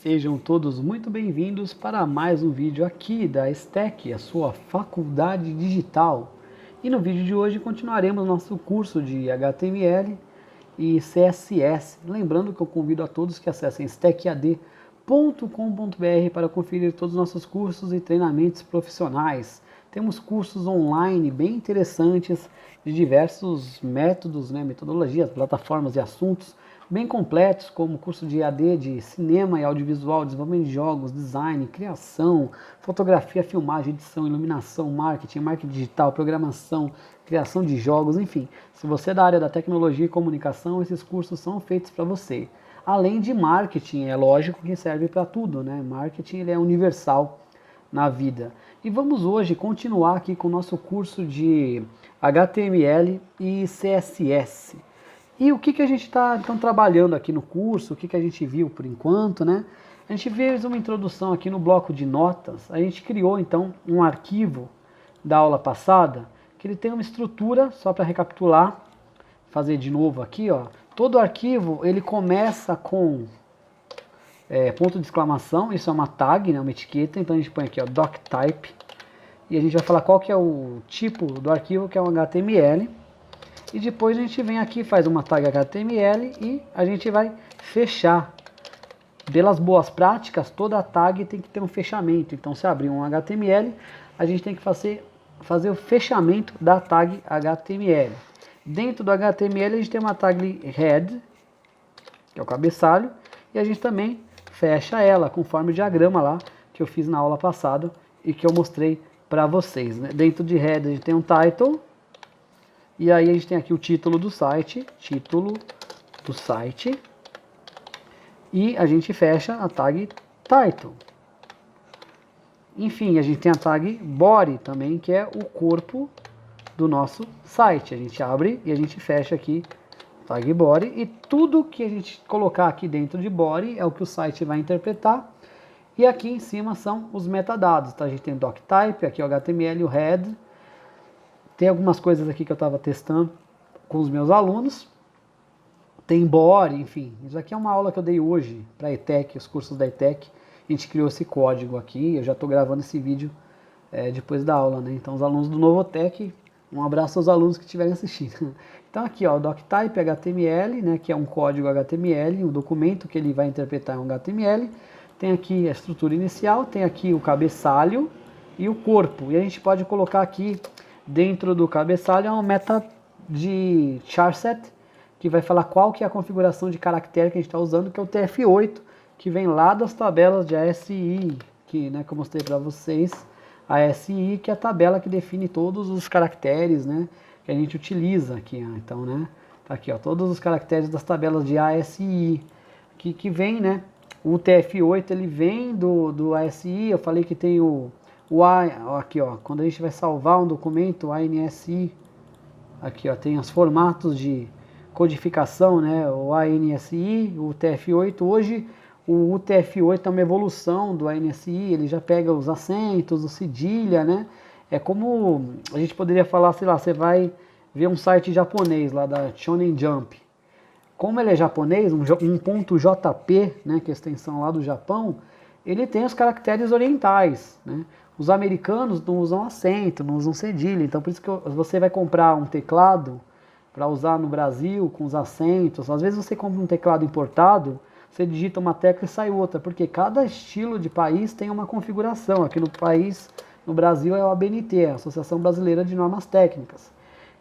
Sejam todos muito bem-vindos para mais um vídeo aqui da STEC, a sua faculdade digital. E no vídeo de hoje continuaremos nosso curso de HTML e CSS. Lembrando que eu convido a todos que acessem stecad.com.br para conferir todos os nossos cursos e treinamentos profissionais. Temos cursos online bem interessantes de diversos métodos, metodologias, plataformas e assuntos bem completos, como curso de EAD de cinema e audiovisual, desenvolvimento de jogos, design, criação, fotografia, filmagem, edição, iluminação, marketing digital, programação, criação de jogos, enfim. Se você é da área da tecnologia e comunicação, esses cursos são feitos para você. Além de marketing, é lógico que serve para tudo, né? Marketing ele é universal na vida. E vamos hoje continuar aqui com o nosso curso de HTML e CSS. E o que a gente está então trabalhando aqui no curso, o que a gente viu por enquanto, né? A gente fez uma introdução aqui no bloco de notas, a gente criou então um arquivo da aula passada, que ele tem uma estrutura, só para recapitular, fazer de novo aqui, ó. Todo arquivo ele começa com ponto de exclamação, isso é uma tag, né, uma etiqueta, então a gente põe aqui, ó, doctype, e a gente vai falar qual que é o tipo do arquivo, que é um HTML. E depois a gente vem aqui, faz uma tag HTML e a gente vai fechar. Pelas boas práticas, toda tag tem que ter um fechamento. Então, se abrir um HTML, a gente tem que fazer o fechamento da tag HTML. Dentro do HTML, a gente tem uma tag head, que é o cabeçalho, e a gente também fecha ela, conforme o diagrama lá que eu fiz na aula passada e que eu mostrei para vocês, né? Dentro de head, a gente tem um title. E aí a gente tem aqui o título do site, e a gente fecha a tag title. Enfim, a gente tem a tag body também, que é o corpo do nosso site. A gente abre e a gente fecha aqui tag body, e tudo que a gente colocar aqui dentro de body é o que o site vai interpretar. E aqui em cima são os metadados, tá? A gente tem o doctype, aqui o HTML, o head. Tem algumas coisas aqui que eu estava testando com os meus alunos. Tem body, enfim. Isso aqui é uma aula que eu dei hoje para a ETEC, os cursos da ETEC. A gente criou esse código aqui. Eu já estou gravando esse vídeo depois da aula, né? Então, os alunos do Novotec, um abraço aos alunos que estiverem assistindo. Então, aqui, ó, o doctype HTML, né, que é um código HTML, um documento que ele vai interpretar em um HTML. Tem aqui a estrutura inicial, tem aqui o cabeçalho e o corpo. E a gente pode colocar aqui dentro do cabeçalho um meta de charset, que vai falar qual que é a configuração de caractere que a gente está usando, que é o TF8, que vem lá das tabelas de ASI, que eu mostrei para vocês, a ASI, que é a tabela que define todos os caracteres, né, que a gente utiliza aqui, ó. Então, né, tá aqui, ó, todos os caracteres das tabelas de ASI, que vem, né, o TF8 ele vem do ASI, eu falei que tem o aqui, ó, quando a gente vai salvar um documento, o ANSI, aqui, ó, tem os formatos de codificação, né, o ANSI, o TF8. Hoje o UTF-8 é uma evolução do ANSI, ele já pega os acentos, o cedilha, né, é como a gente poderia falar, sei lá, você vai ver um site japonês lá da Shonen Jump. Como ele é japonês, um ponto .jp, né, que é a extensão lá do Japão, ele tem os caracteres orientais, né? Os americanos não usam acento, não usam cedilha, então por isso que você vai comprar um teclado para usar no Brasil com os acentos. Às vezes você compra um teclado importado, você digita uma tecla e sai outra, porque cada estilo de país tem uma configuração. Aqui no Brasil é a ABNT, a Associação Brasileira de Normas Técnicas,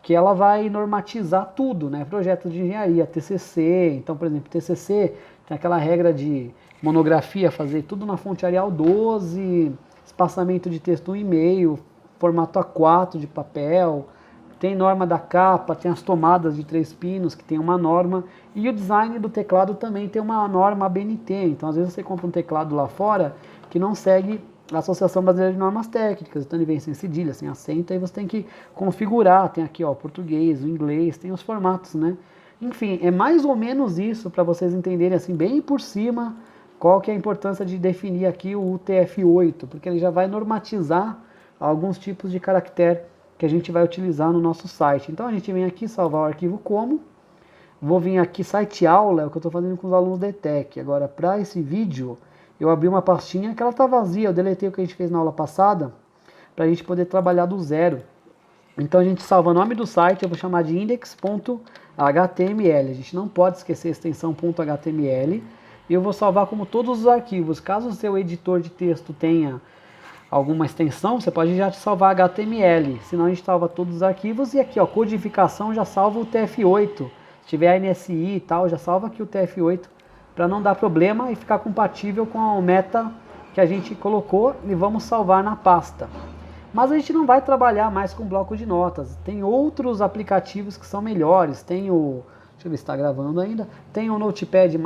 que ela vai normatizar tudo, né? Projetos de engenharia, TCC. Então, por exemplo, TCC tem aquela regra de monografia, fazer tudo na fonte Arial 12, espaçamento de texto 1,5, formato A4 de papel, tem norma da capa, tem as tomadas de 3 pinos, que tem uma norma, e o design do teclado também tem uma norma ABNT. Então, às vezes você compra um teclado lá fora que não segue a Associação Brasileira de Normas Técnicas, então ele vem sem cedilha, sem acento, aí você tem que configurar, tem aqui, ó, o português, o inglês, tem os formatos, né? Enfim, é mais ou menos isso para vocês entenderem assim bem por cima qual que é a importância de definir aqui o UTF-8, porque ele já vai normatizar alguns tipos de caractere que a gente vai utilizar no nosso site. Então a gente vem aqui salvar o arquivo como, vou vir aqui site aula, é o que eu estou fazendo com os alunos da ETEC. Agora para esse vídeo eu abri uma pastinha que ela está vazia, eu deletei o que a gente fez na aula passada, para a gente poder trabalhar do zero. Então a gente salva o nome do site, eu vou chamar de index.html, a gente não pode esquecer a extensão .html, e eu vou salvar como todos os arquivos. Caso o seu editor de texto tenha alguma extensão, você pode já salvar HTML, senão a gente salva todos os arquivos, e aqui ó, codificação já salva o TF8, se tiver NSI e tal, já salva aqui o TF8, para não dar problema e ficar compatível com a meta que a gente colocou, e vamos salvar na pasta. Mas a gente não vai trabalhar mais com bloco de notas, tem outros aplicativos que são melhores, tem o... Deixa eu ver se está gravando ainda. Tem o Notepad++,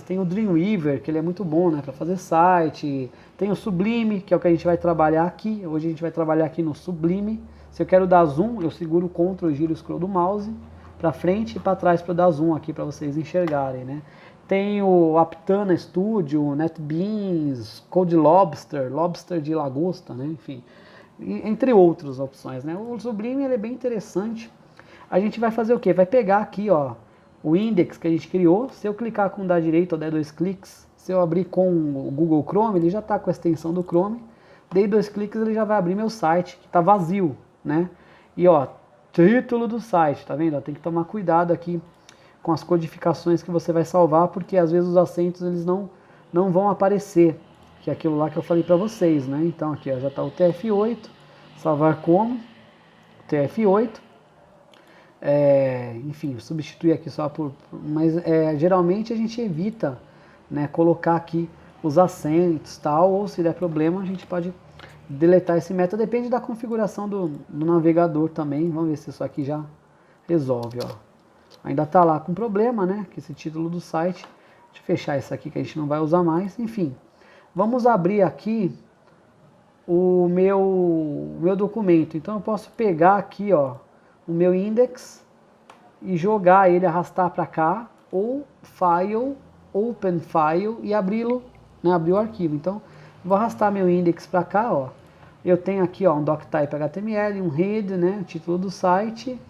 tem o Dreamweaver, que ele é muito bom, né, para fazer site. Tem o Sublime, que é o que a gente vai trabalhar aqui. Hoje a gente vai trabalhar aqui no Sublime. Se eu quero dar zoom, eu seguro o Ctrl e giro o scroll do mouse para frente e para trás para dar zoom aqui para vocês enxergarem, né. Tem o Aptana Studio, NetBeans, Code Lobster, Lobster de lagosta, né, enfim. Entre outras opções, né. O Sublime ele é bem interessante. A gente vai fazer o quê? Vai pegar aqui, ó, o index que a gente criou. Se eu clicar com o da direita ou der 2 cliques, se eu abrir com o Google Chrome, ele já está com a extensão do Chrome. Dei 2 cliques, ele já vai abrir meu site, que está vazio, né? E ó, título do site, tá vendo? Tem que tomar cuidado aqui com as codificações que você vai salvar, porque às vezes os acentos eles não vão aparecer, que é aquilo lá que eu falei para vocês, né? Então aqui ó, já está o TF8, salvar como TF8. Enfim, substituir aqui só mas geralmente a gente evita, né, colocar aqui os acentos tal, ou se der problema a gente pode deletar esse método, depende da configuração do navegador também. Vamos ver se isso aqui já resolve, ó. Ainda tá lá com problema, né, que esse título do site. Deixa eu fechar isso aqui que a gente não vai usar mais. Enfim, vamos abrir aqui o meu documento. Então eu posso pegar aqui, ó, o meu index e jogar ele, arrastar para cá, ou file, open file e abri-lo, né, abrir o arquivo. Então, vou arrastar meu index para cá, ó. Eu tenho aqui, ó, um doctype HTML, um head, né, o título do site.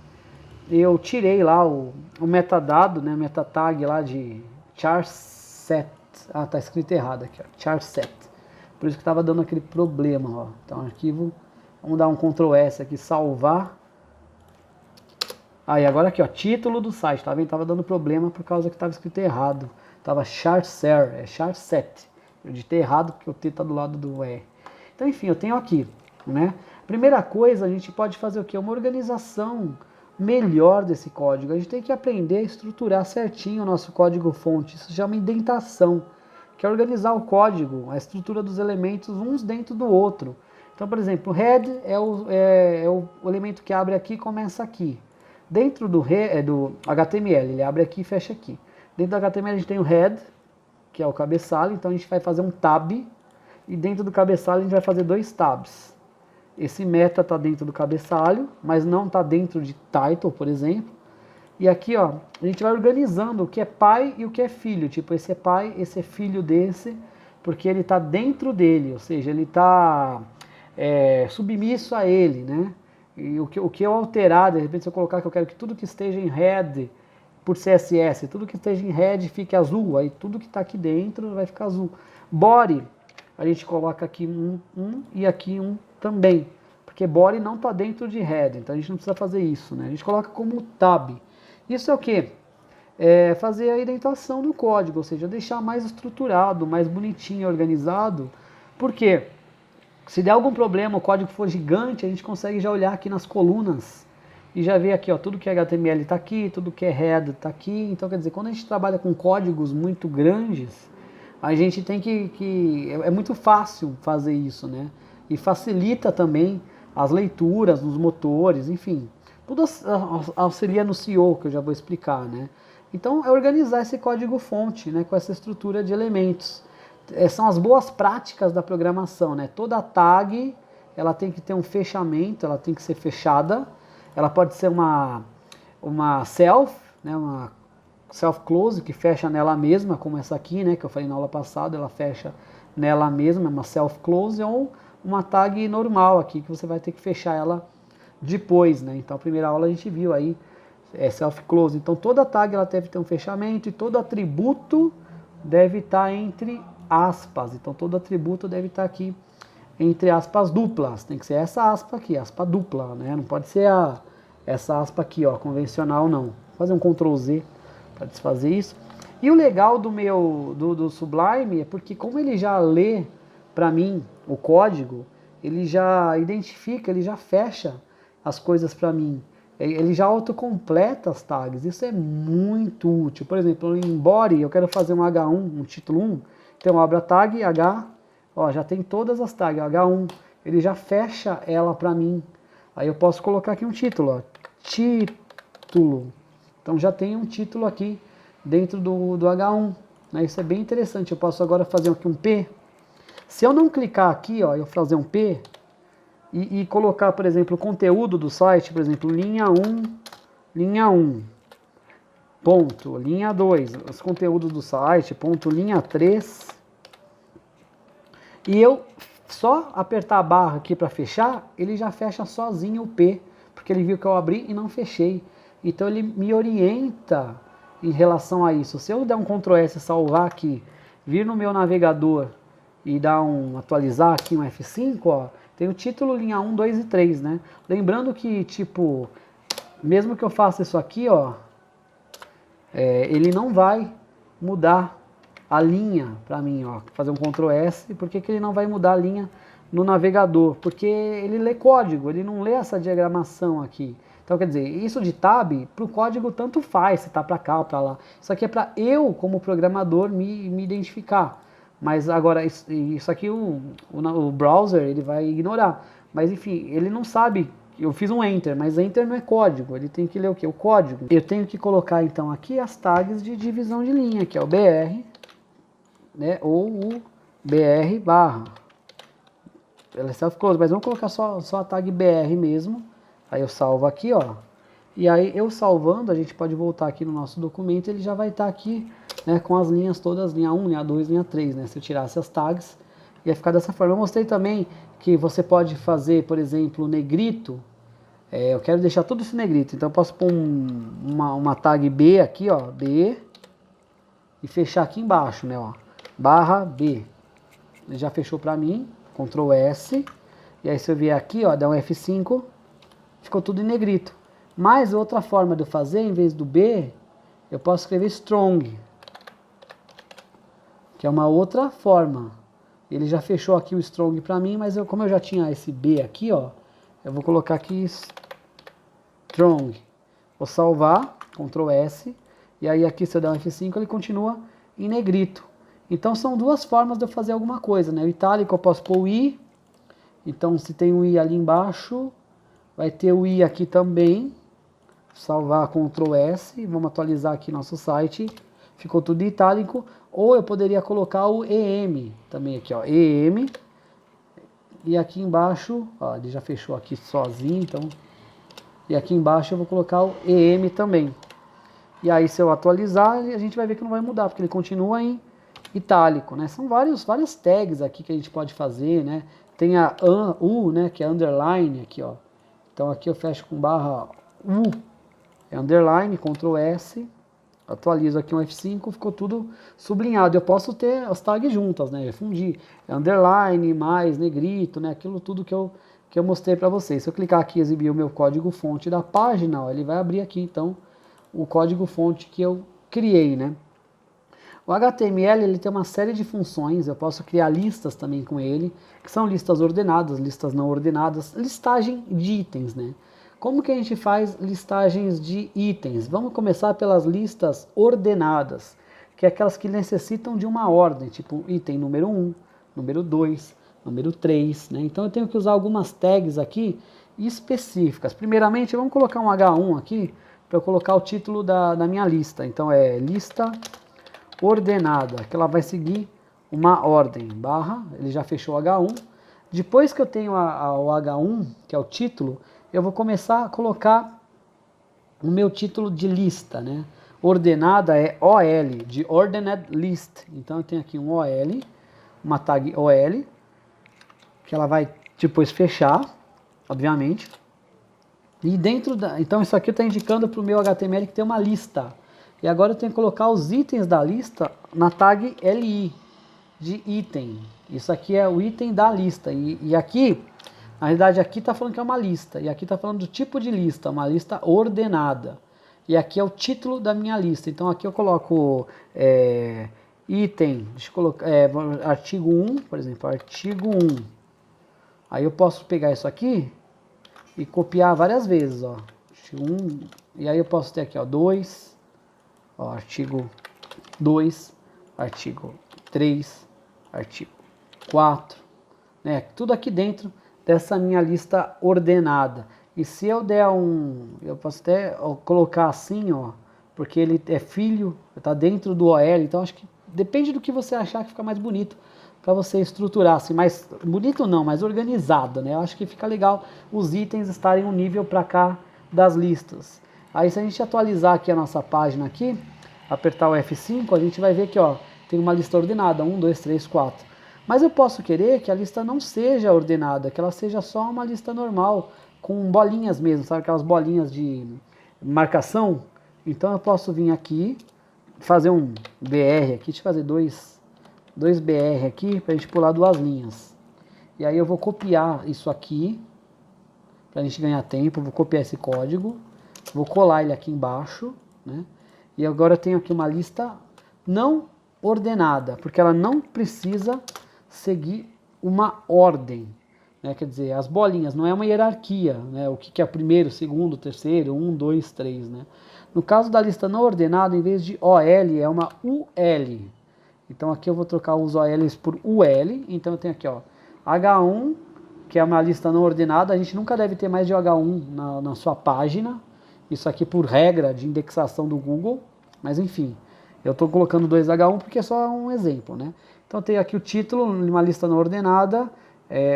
Eu tirei lá o metadado, né, meta tag lá de charset. Ah, tá escrito errado aqui, ó, charset. Por isso que estava dando aquele problema, ó. Então, arquivo, vamos dar um Ctrl S aqui, salvar. Aí agora aqui, ó, título do site, tá vendo? Tava dando problema por causa que tava escrito errado. Tava charser, é charset. Eu digitei errado porque o T tá do lado do E. Então, enfim, eu tenho aqui, né? Primeira coisa, a gente pode fazer o quê? Uma organização melhor desse código. A gente tem que aprender a estruturar certinho o nosso código fonte. Isso já é uma indentação, que é organizar o código, a estrutura dos elementos uns dentro do outro. Então, por exemplo, o head é o elemento que abre aqui e começa aqui. Dentro do HTML, ele abre aqui e fecha aqui. Dentro do HTML a gente tem o head, que é o cabeçalho, então a gente vai fazer um tab, e dentro do cabeçalho a gente vai fazer 2 tabs. Esse meta está dentro do cabeçalho, mas não está dentro de title, por exemplo. E aqui, ó, a gente vai organizando o que é pai e o que é filho. Tipo, esse é pai, esse é filho desse, porque ele está dentro dele, ou seja, ele está submisso a ele, né? E o que eu alterar, de repente se eu colocar que eu quero que tudo que esteja em red, por CSS, tudo que esteja em red fique azul, aí tudo que está aqui dentro vai ficar azul. Body, a gente coloca aqui um e aqui um também, porque body não está dentro de red, então a gente não precisa fazer isso, né? A gente coloca como tab. Isso é o quê? É fazer a indentação do código, ou seja, deixar mais estruturado, mais bonitinho, organizado. Por quê? Se der algum problema, o código for gigante, a gente consegue já olhar aqui nas colunas e já ver aqui, ó, tudo que é HTML está aqui, tudo que é head está aqui. Então, quer dizer, quando a gente trabalha com códigos muito grandes, a gente tem é muito fácil fazer isso, né? E facilita também as leituras nos motores, enfim. Tudo auxilia no SEO, que eu já vou explicar, né? Então, é organizar esse código fonte, né, com essa estrutura de elementos. São as boas práticas da programação, né? Toda tag, ela tem que ter um fechamento, ela tem que ser fechada. Ela pode ser uma self, né? Uma self-close, que fecha nela mesma, como essa aqui, né? Que eu falei na aula passada, ela fecha nela mesma, é uma self-close, ou uma tag normal aqui, que você vai ter que fechar ela depois, né? Então, a primeira aula a gente viu aí, self-close. Então, toda tag ela deve ter um fechamento e todo atributo deve estar entre aspas. Então todo atributo deve estar aqui entre aspas duplas. Tem que ser essa aspa aqui, aspa dupla, né? Não pode ser essa aspa aqui, ó, convencional não. Vou fazer um Ctrl Z para desfazer isso. E o legal do Sublime é porque como ele já lê para mim o código, ele já identifica, ele já fecha as coisas para mim. Ele já autocompleta as tags. Isso é muito útil. Por exemplo, em body eu quero fazer um H1, um título 1. Então eu abro a tag H, ó, já tem todas as tags, H1. Ele já fecha ela para mim. Aí eu posso colocar aqui um título, ó, título. Então já tem um título aqui dentro do H1. Né? Isso é bem interessante. Eu posso agora fazer aqui um P. Se eu não clicar aqui, ó, eu fazer um P e colocar, por exemplo, o conteúdo do site, por exemplo, linha 1, ponto, linha 2, os conteúdos do site, ponto, linha 3, e eu só apertar a barra aqui para fechar, ele já fecha sozinho o P, porque ele viu que eu abri e não fechei. Então ele me orienta em relação a isso. Se eu der um Ctrl S, salvar aqui, vir no meu navegador e dar atualizar aqui um F5, ó, tem o título linha 1, 2 e 3, né? Lembrando que, tipo, mesmo que eu faça isso aqui, ó, ele não vai mudar a linha para mim, ó. Fazer um Ctrl S, por que ele não vai mudar a linha no navegador? Porque ele lê código, ele não lê essa diagramação aqui. Então, quer dizer, isso de tab, para o código tanto faz, se tá para cá ou para lá. Isso aqui é para eu, como programador, me identificar. Mas agora, isso aqui o browser ele vai ignorar. Mas enfim, ele não sabe. Eu fiz um Enter, mas Enter não é código. Ele tem que ler o quê? O código. Eu tenho que colocar então aqui as tags de divisão de linha, que é o BR, né? Ou o BR barra. Ela é self-close, mas vamos colocar só a tag BR mesmo. Aí eu salvo aqui, ó. E aí eu salvando, a gente pode voltar aqui no nosso documento, ele já vai estar aqui, né, com as linhas todas, linha 1, linha 2, linha 3, né? Se eu tirasse as tags, ia ficar dessa forma. Eu mostrei também que você pode fazer, por exemplo, negrito. Eu quero deixar tudo isso negrito, então eu posso pôr uma tag B aqui, ó, B, e fechar aqui embaixo, né, ó, barra B. Ele já fechou pra mim, Ctrl S, e aí se eu vier aqui, ó, dar um F5, ficou tudo em negrito. Mas outra forma de eu fazer, em vez do B, eu posso escrever strong, que é uma outra forma. Ele já fechou aqui o strong para mim, mas como eu já tinha esse B aqui, ó, eu vou colocar aqui strong. Vou salvar, Ctrl S, e aí aqui se eu der um F5 ele continua em negrito. Então são duas formas de eu fazer alguma coisa, né? O itálico eu posso pôr o I, então se tem um I ali embaixo, vai ter o I aqui também. Salvar, Ctrl S, vamos atualizar aqui nosso site, ficou tudo em itálico, ou eu poderia colocar o EM, também aqui, ó, EM, e aqui embaixo, ó, ele já fechou aqui sozinho, então, e aqui embaixo eu vou colocar o EM também, e aí se eu atualizar, a gente vai ver que não vai mudar, porque ele continua em itálico, né, são várias tags aqui que a gente pode fazer, né, tem a U, né, que é underline aqui, ó, então aqui eu fecho com barra U, é underline, Ctrl S, atualizo aqui um F5, ficou tudo sublinhado. Eu posso ter as tags juntas, né? Fundir. É underline, mais, negrito, né? Aquilo tudo que eu mostrei para vocês. Se eu clicar aqui e exibir o meu código fonte da página, ó, ele vai abrir aqui, então, o código fonte que eu criei, né? O HTML ele tem uma série de funções, eu posso criar listas também com ele, que são listas ordenadas, listas não ordenadas, listagem de itens, né? Como que a gente faz listagens de itens? Vamos começar pelas listas ordenadas, que é aquelas que necessitam de uma ordem, tipo item número 1, número 2, número 3, né? Então eu tenho que usar algumas tags aqui específicas. Primeiramente, vamos colocar um H1 aqui, para eu colocar o título da minha lista. Então é lista ordenada, que ela vai seguir uma ordem, barra, ele já fechou o H1. Depois que eu tenho o H1, que é o título, eu vou começar a colocar o meu título de lista, né? Ordenada é OL, de Ordered List. Então eu tenho aqui um OL, uma tag OL, que ela vai depois fechar, obviamente. E dentro então isso aqui está indicando para o meu HTML que tem uma lista. E agora eu tenho que colocar os itens da lista na tag LI. de item. Isso aqui é o item da lista. E aqui, na realidade, aqui está falando que é uma lista. E aqui está falando do tipo de lista, uma lista ordenada. E aqui é o título da minha lista. Então aqui eu coloco item, deixa eu colocar, artigo 1, por exemplo, artigo 1. Aí eu posso pegar isso aqui e copiar várias vezes, ó. Artigo 1, e aí eu posso ter aqui, ó, 2, ó, artigo 2, artigo 3, artigo 4, né? Tudo aqui dentro dessa minha lista ordenada. E se eu der eu posso até colocar assim, ó, porque ele é filho, está dentro do OL, então acho que depende do que você achar que fica mais bonito para você estruturar, assim, mais bonito não, mais organizado, né? Eu acho que fica legal os itens estarem um nível para cá das listas. Aí se a gente atualizar aqui a nossa página aqui, apertar o F5, a gente vai ver que, ó, tem uma lista ordenada, 1, 2, 3, 4. Mas eu posso querer que a lista não seja ordenada, que ela seja só uma lista normal, com bolinhas mesmo, sabe? Aquelas bolinhas de marcação. Então eu posso vir aqui, fazer um BR aqui, deixa eu fazer dois BR aqui, para a gente pular 2 linhas. E aí eu vou copiar isso aqui, para a gente ganhar tempo, vou copiar esse código, vou colar ele aqui embaixo, né? E agora eu tenho aqui uma lista não ordenada, porque ela não precisa seguir uma ordem, né? Quer dizer, as bolinhas, não é uma hierarquia, né? O que é o primeiro, segundo, terceiro, 1, 2, 3, né? No caso da lista não ordenada, em vez de OL, é uma UL. Então aqui eu vou trocar os OLs por UL, então eu tenho aqui, ó, H1, que é uma lista não ordenada, a gente nunca deve ter mais de H1 na sua página, isso aqui por regra de indexação do Google, mas enfim, eu estou colocando 2H1 porque é só um exemplo, né? Então tem aqui o título, uma lista não ordenada,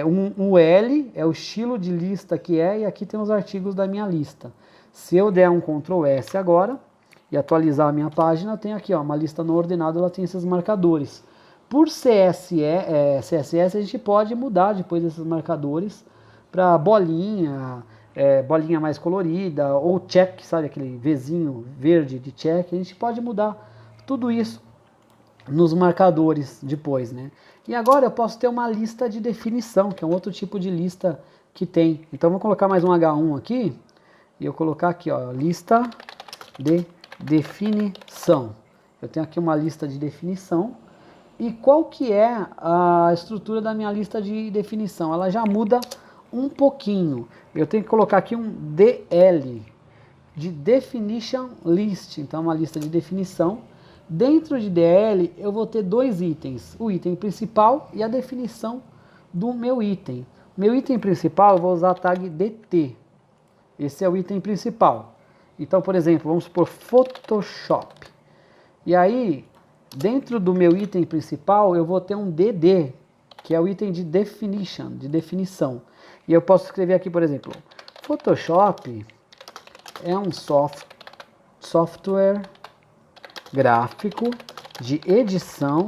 um UL é o estilo de lista que é, e aqui tem os artigos da minha lista. Se eu der um Ctrl S agora e atualizar a minha página, tem aqui, ó, uma lista não ordenada, ela tem esses marcadores. Por CSS a gente pode mudar depois esses marcadores para bolinha, bolinha mais colorida, ou check, sabe, aquele Vzinho verde de check, a gente pode mudar tudo isso nos marcadores depois, né? E agora eu posso ter uma lista de definição, que é um outro tipo de lista que tem. Então vou colocar mais um H1 aqui, e eu colocar aqui, ó, lista de definição. Eu tenho aqui uma lista de definição. E qual que é a estrutura da minha lista de definição? Ela já muda um pouquinho. Eu tenho que colocar aqui um DL, de Definition List. Então é uma lista de definição. Dentro de DL eu vou ter 2 itens. O item principal e a definição do meu item. Meu item principal eu vou usar a tag DT. Esse é o item principal. Então, por exemplo, vamos supor Photoshop. E aí, dentro do meu item principal, eu vou ter um DD, que é o item de definition, de definição. E eu posso escrever aqui, por exemplo, Photoshop é um software gráfico de edição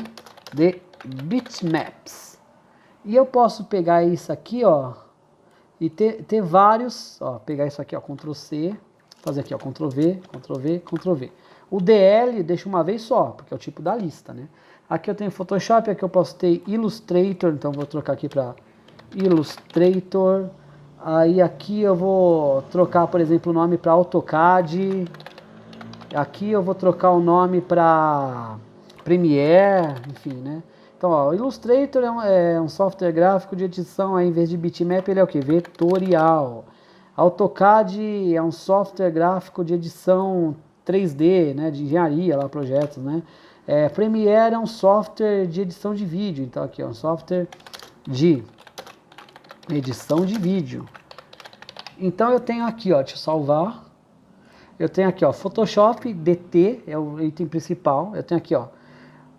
de bitmaps. E eu posso pegar isso aqui, ó, e ter vários, ó, pegar isso aqui, ó, Ctrl C, fazer aqui, ó, Ctrl V, Ctrl V, Ctrl V. O DL deixa uma vez só, porque é o tipo da lista, né? Aqui eu tenho Photoshop, aqui eu posso ter Illustrator, então vou trocar aqui para Illustrator. Aí aqui eu vou trocar, por exemplo, o nome para AutoCAD. Aqui eu vou trocar o nome para Premiere, enfim, né? Então, ó, o Illustrator é um software gráfico de edição, aí, em vez de bitmap, ele é o que? Vetorial. AutoCAD é um software gráfico de edição 3D, né, de engenharia, lá, projetos, né? Premiere é um software de edição de vídeo, então aqui é um software de edição de vídeo. Então eu tenho aqui, ó, deixa eu salvar. Eu tenho aqui, ó, Photoshop DT é o item principal. Eu tenho aqui, ó,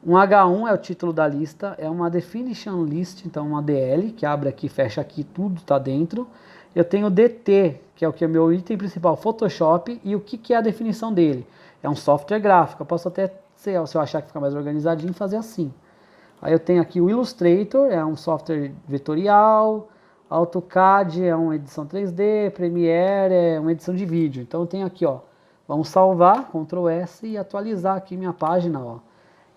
um H1 é o título da lista, é uma definition list, então uma DL, que abre aqui, fecha aqui, tudo está dentro. Eu tenho DT, que é o meu item principal, Photoshop, e o que é a definição dele? É um software gráfico, eu posso até, se eu achar que fica mais organizadinho, fazer assim. Aí eu tenho aqui o Illustrator, é um software vetorial, AutoCAD é uma edição 3D, Premiere é uma edição de vídeo. Então eu tenho aqui, ó, vamos salvar, Ctrl S e atualizar aqui minha página, ó.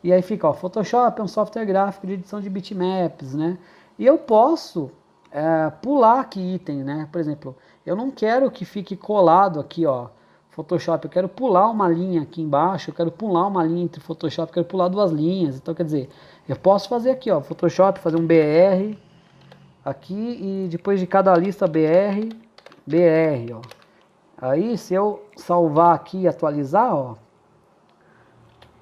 E aí fica, ó, Photoshop é um software gráfico de edição de bitmaps, né? E eu posso pular aqui item, né? Por exemplo, eu não quero que fique colado aqui, ó, Photoshop, eu quero pular uma linha aqui embaixo, eu quero pular uma linha entre Photoshop, eu quero pular duas linhas. Então, quer dizer, eu posso fazer aqui, ó, Photoshop, fazer um BR aqui e depois de cada lista BR, ó. Aí, se eu salvar aqui e atualizar, ó,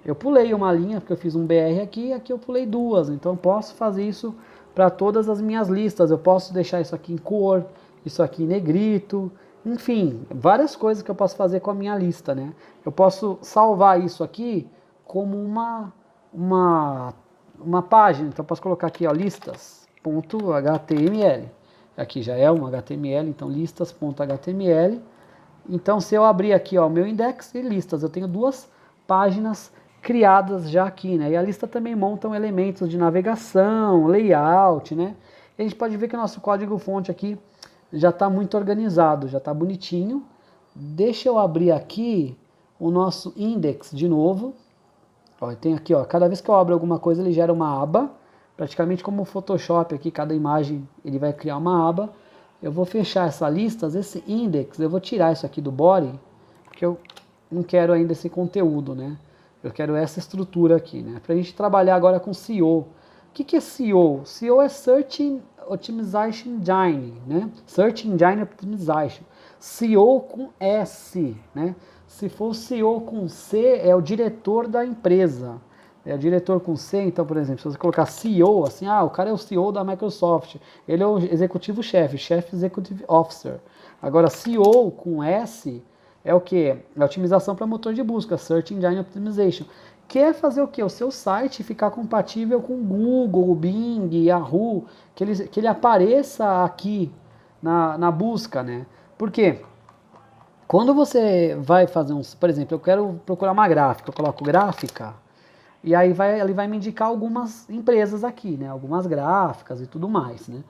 eu pulei uma linha, porque eu fiz um BR aqui, e aqui eu pulei duas. Então, eu posso fazer isso para todas as minhas listas. Eu posso deixar isso aqui em cor, isso aqui em negrito, enfim, várias coisas que eu posso fazer com a minha lista, né? Eu posso salvar isso aqui como uma página. Então, eu posso colocar aqui, ó, listas.html. Aqui já é um HTML, então listas.html. Então, se eu abrir aqui, ó, meu index e listas, eu tenho duas páginas criadas já aqui, né? E a lista também montam elementos de navegação, layout, né? E a gente pode ver que o nosso código-fonte aqui já está muito organizado, já está bonitinho. Deixa eu abrir aqui o nosso index de novo. Ó, tem aqui, ó, cada vez que eu abro alguma coisa, ele gera uma aba, praticamente como o Photoshop aqui, cada imagem ele vai criar uma aba. Eu vou fechar essa lista, esse index, eu vou tirar isso aqui do body, porque eu não quero ainda esse conteúdo, né? Eu quero essa estrutura aqui, né? Para a gente trabalhar agora com SEO. O que é SEO? SEO é Search Optimization Engine, né? Search Engine Optimization. SEO com S, né? Se for SEO com C, é o diretor da empresa. É o diretor com C, então, por exemplo, se você colocar CEO, assim, o cara é o CEO da Microsoft, ele é o executivo-chefe, Chief Executive Officer. Agora, SEO com S é o que? É otimização para motor de busca, Search Engine Optimization. Quer fazer o que? O seu site ficar compatível com Google, Bing, Yahoo, que ele apareça aqui na busca, né? Por quê? Quando você vai fazer por exemplo, eu quero procurar uma gráfica, eu coloco gráfica, e aí ele vai me indicar algumas empresas aqui, né? Algumas gráficas e tudo mais, né?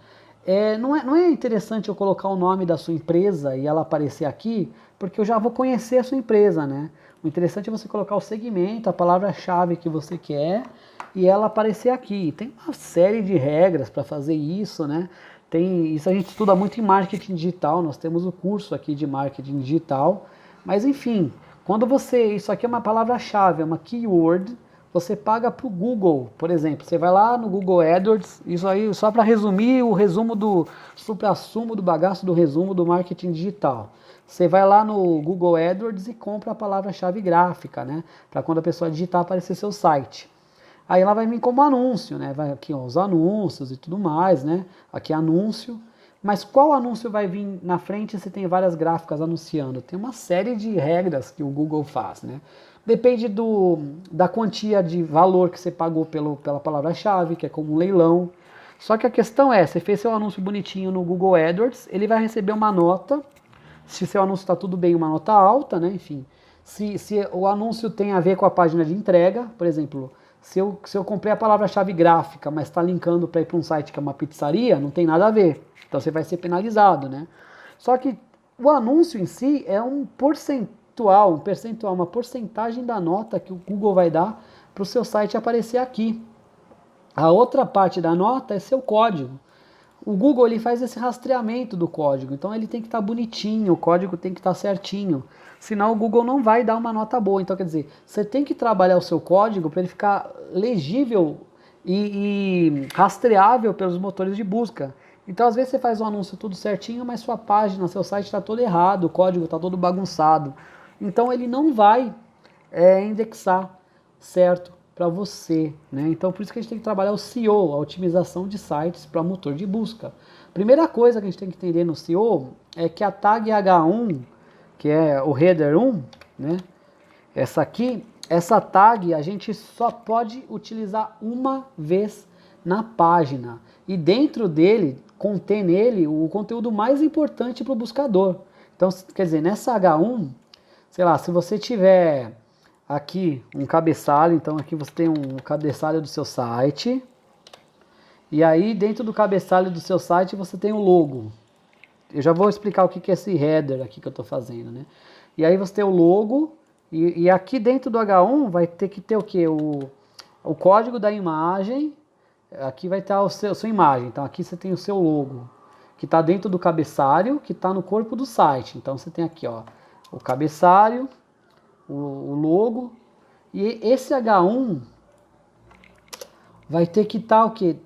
Não é interessante eu colocar o nome da sua empresa e ela aparecer aqui, porque eu já vou conhecer a sua empresa, né? O interessante é você colocar o segmento, a palavra-chave que você quer e ela aparecer aqui. Tem uma série de regras para fazer isso, né? Isso a gente estuda muito em marketing digital, nós temos o curso aqui de marketing digital, mas enfim, isso aqui é uma palavra-chave, é uma keyword, você paga para o Google, por exemplo, você vai lá no Google AdWords, isso aí só para resumir o resumo do supra-sumo do bagaço do resumo do marketing digital. Você vai lá no Google AdWords e compra a palavra-chave gráfica, né? Para quando a pessoa digitar aparecer seu site. Aí ela vai vir como anúncio, né? Vai aqui, ó, os anúncios e tudo mais, né? Aqui anúncio. Mas qual anúncio vai vir na frente se tem várias gráficas anunciando? Tem uma série de regras que o Google faz, né? Depende da quantia de valor que você pagou pela palavra-chave, que é como um leilão. Só que a questão é, você fez seu anúncio bonitinho no Google AdWords, ele vai receber uma nota, se seu anúncio está tudo bem, uma nota alta, né? Enfim, se o anúncio tem a ver com a página de entrega, por exemplo, se eu comprei a palavra-chave gráfica, mas está linkando para ir para um site que é uma pizzaria, não tem nada a ver. Então você vai ser penalizado, né? Só que o anúncio em si é um percentual, uma porcentagem da nota que o Google vai dar para o seu site aparecer aqui. A outra parte da nota é seu código. O Google ele faz esse rastreamento do código, então ele tem que estar bonitinho, o código tem que estar certinho, senão o Google não vai dar uma nota boa. Então, quer dizer, você tem que trabalhar o seu código para ele ficar legível e rastreável pelos motores de busca. Então, às vezes você faz um anúncio tudo certinho, mas sua página, seu site está todo errado, o código está todo bagunçado. Então, ele não vai indexar certo para você, né? Então, por isso que a gente tem que trabalhar o SEO, a otimização de sites para motor de busca. Primeira coisa que a gente tem que entender no SEO é que a tag H1, que é o header 1, né? Essa tag a gente só pode utilizar uma vez na página. E dentro dele, contém nele o conteúdo mais importante para o buscador. Então, quer dizer, nessa H1, sei lá, se você tiver aqui um cabeçalho, então aqui você tem um cabeçalho do seu site, e aí dentro do cabeçalho do seu site você tem o logo. Eu já vou explicar o que é esse header aqui que eu estou fazendo, né? E aí você tem o logo, e aqui dentro do H1 vai ter que ter o que? o código da imagem, aqui vai estar a sua imagem. Então aqui você tem o seu logo, que está dentro do cabeçalho, que está no corpo do site. Então você tem aqui, ó, o cabeçalho, o logo, e esse H1 vai ter que estar o quê?